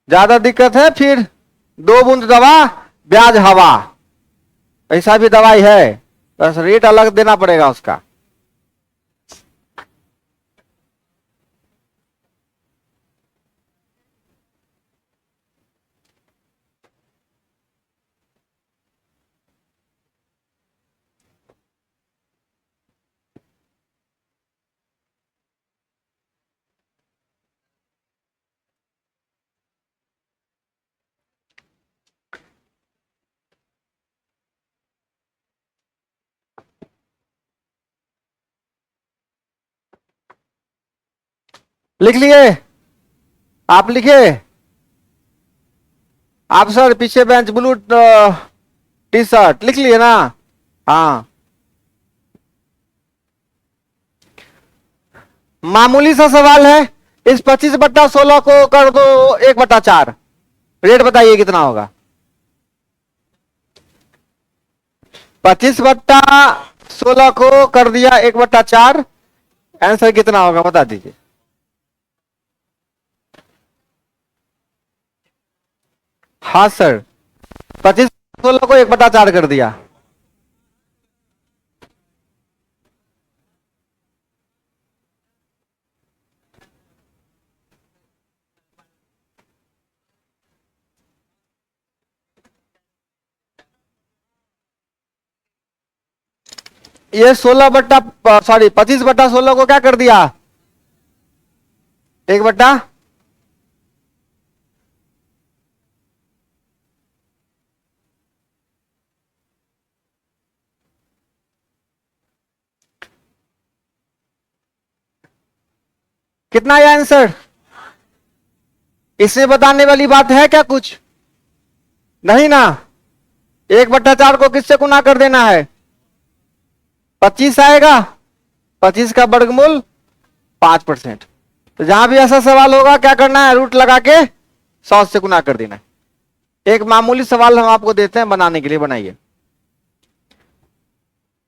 ज्यादा दिक्कत है फिर 2 बूंद दवा ब्याज हवा, ऐसा भी दवाई है, बस रेट अलग देना पड़ेगा उसका। लिख लिए? आप लिखे? आप सर पीछे बेंच ब्लू टी शर्ट लिख लिए ना? हाँ, मामूली सा सवाल है। इस 25/16 को कर दो 1/4। रेट बताइए कितना होगा? 25/16 को कर दिया 1/4, आंसर कितना होगा बता दीजिए। हाँ सर, 25/16 को 1/4 कर दिया। ये 25/16 को क्या कर दिया? 1/। कितना आया आंसर? इसमें बताने वाली बात है क्या कुछ? नहीं ना। 1/4 को किससे गुना कर देना है? 25 आएगा, 25 का वर्गमूल 5%। तो जहां भी ऐसा सवाल होगा क्या करना है? रूट लगा के 100 से गुना कर देना है। एक मामूली सवाल हम आपको देते हैं बनाने के लिए, बनाइए।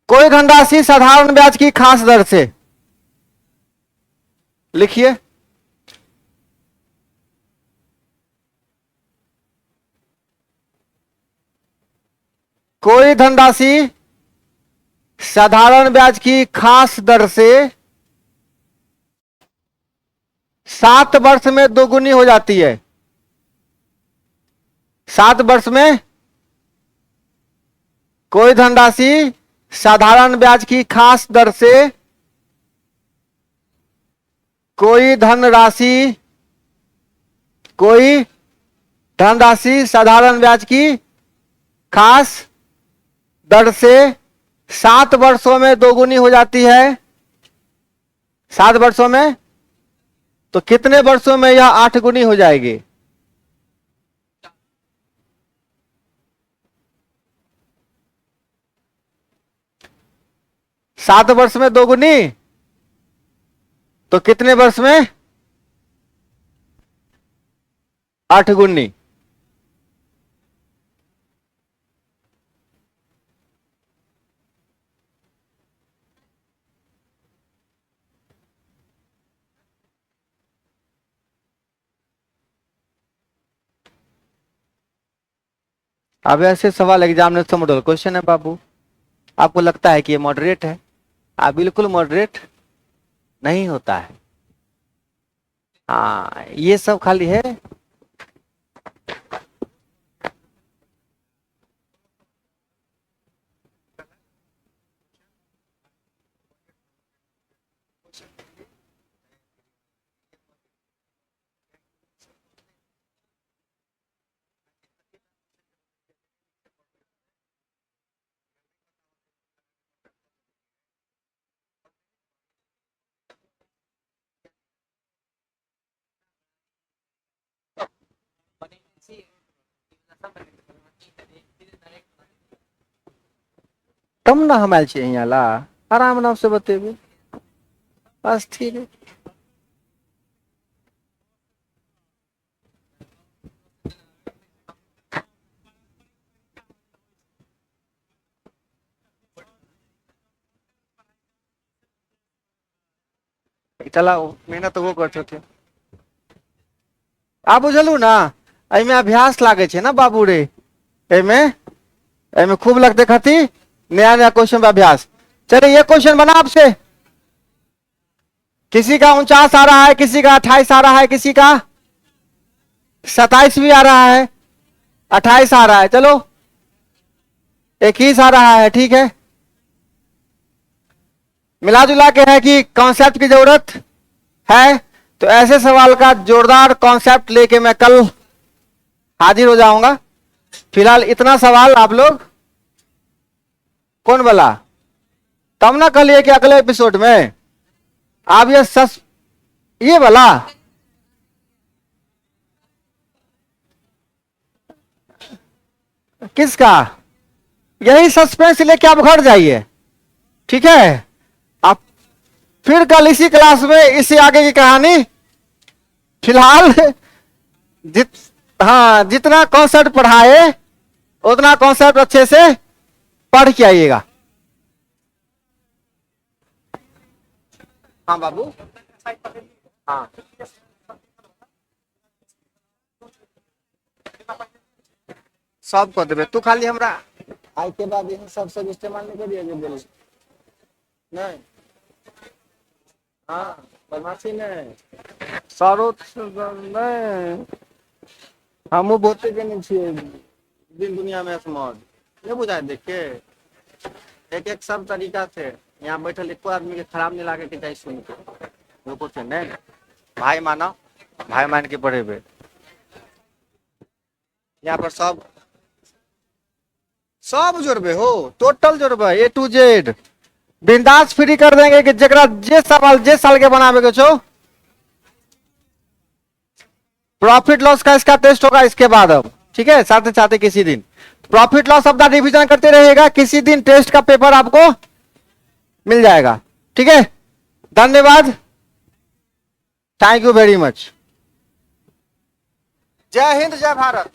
कोई धनराशि साधारण ब्याज की खास दर से, लिखिए। कोई धनराशि साधारण ब्याज की खास दर से 7 वर्ष में दोगुनी हो जाती है। 7 वर्ष में कोई धनराशि साधारण ब्याज की खास दर से, कोई धनराशि साधारण ब्याज की खास दर से 7 वर्षों में दोगुनी हो जाती है। 7 वर्षों में, तो कितने वर्षों में यह 8 गुनी हो जाएगी? सात वर्ष में दोगुनी, तो कितने वर्ष में? 8 गुनी। अब ऐसे सवाल एग्जामिनेशन मॉडल क्वेश्चन है बाबू। आपको लगता है कि ये मॉडरेट है? आप बिल्कुल मॉडरेट नहीं होता है। हाँ, ये सब खाली है। तब ना हम आयल छियै यहाँ ला, आराम नाम से बतेबे, बस ठीक है। चला मेहनत तो वो करते थे। आप बुझलू ना, एमे अभ्यास लागे छे ना बाबू रे। एमे खूब लगते खती नया नया क्वेश्चन का अभ्यास। चलिए ये क्वेश्चन बना आपसे। किसी का 49 आ रहा है, किसी का 28 आ रहा है, किसी का 27 भी आ रहा है, 28 आ रहा है, चलो 21 आ रहा है, ठीक है। मिला जुला के है कि कॉन्सेप्ट की जरूरत है, तो ऐसे सवाल का जोरदार कॉन्सेप्ट लेके मैं कल हाजिर हो जाऊंगा। फिलहाल इतना सवाल आप लोग कौन बोला? तब ना कल ये कि अगले एपिसोड में आप ये ये वाला किसका? यही सस्पेंस लेके आप घर जाइए, ठीक है? आप फिर कल इसी क्लास में इससे आगे की कहानी। फिलहाल हाँ, जितना कॉन्सेप्ट पढ़ाए उतना कॉन्सेप्ट अच्छे से पढ़ के आइएगा। हाँ बाबू, हाँ सब कर देबे, तू खाली हमरा आज के बाद ये सब इस्तेमाल नहीं करिए बिल नहीं। हाँ बदमाशी नहीं सारो नहीं, हमू बहुते जने छियै दिन दुनिया में स्मॉल नहीं बुझाए। देखे एक एक सब तरीका से यहाँ बैठल एको आदमी के खराब नहीं लागे के चाहिए सुन के, वो कुछ नहीं। भाई मानो, भाई मान के पढ़ेबे। यहाँ पर सब सब जोड़बे हो, टोटल जोड़बे ए टू जेड, बिंदास फ्री कर देंगे कि जरा जे सवाल जे साल के बनावे के छो। प्रॉफिट लॉस का इसका टेस्ट होगा इसके बाद अब, ठीक है? साथ साथ किसी दिन प्रॉफिट लॉस अपना रिवीजन करते रहेगा, किसी दिन टेस्ट का पेपर आपको मिल जाएगा, ठीक है? धन्यवाद, थैंक यू वेरी मच। जय हिंद, जय भारत।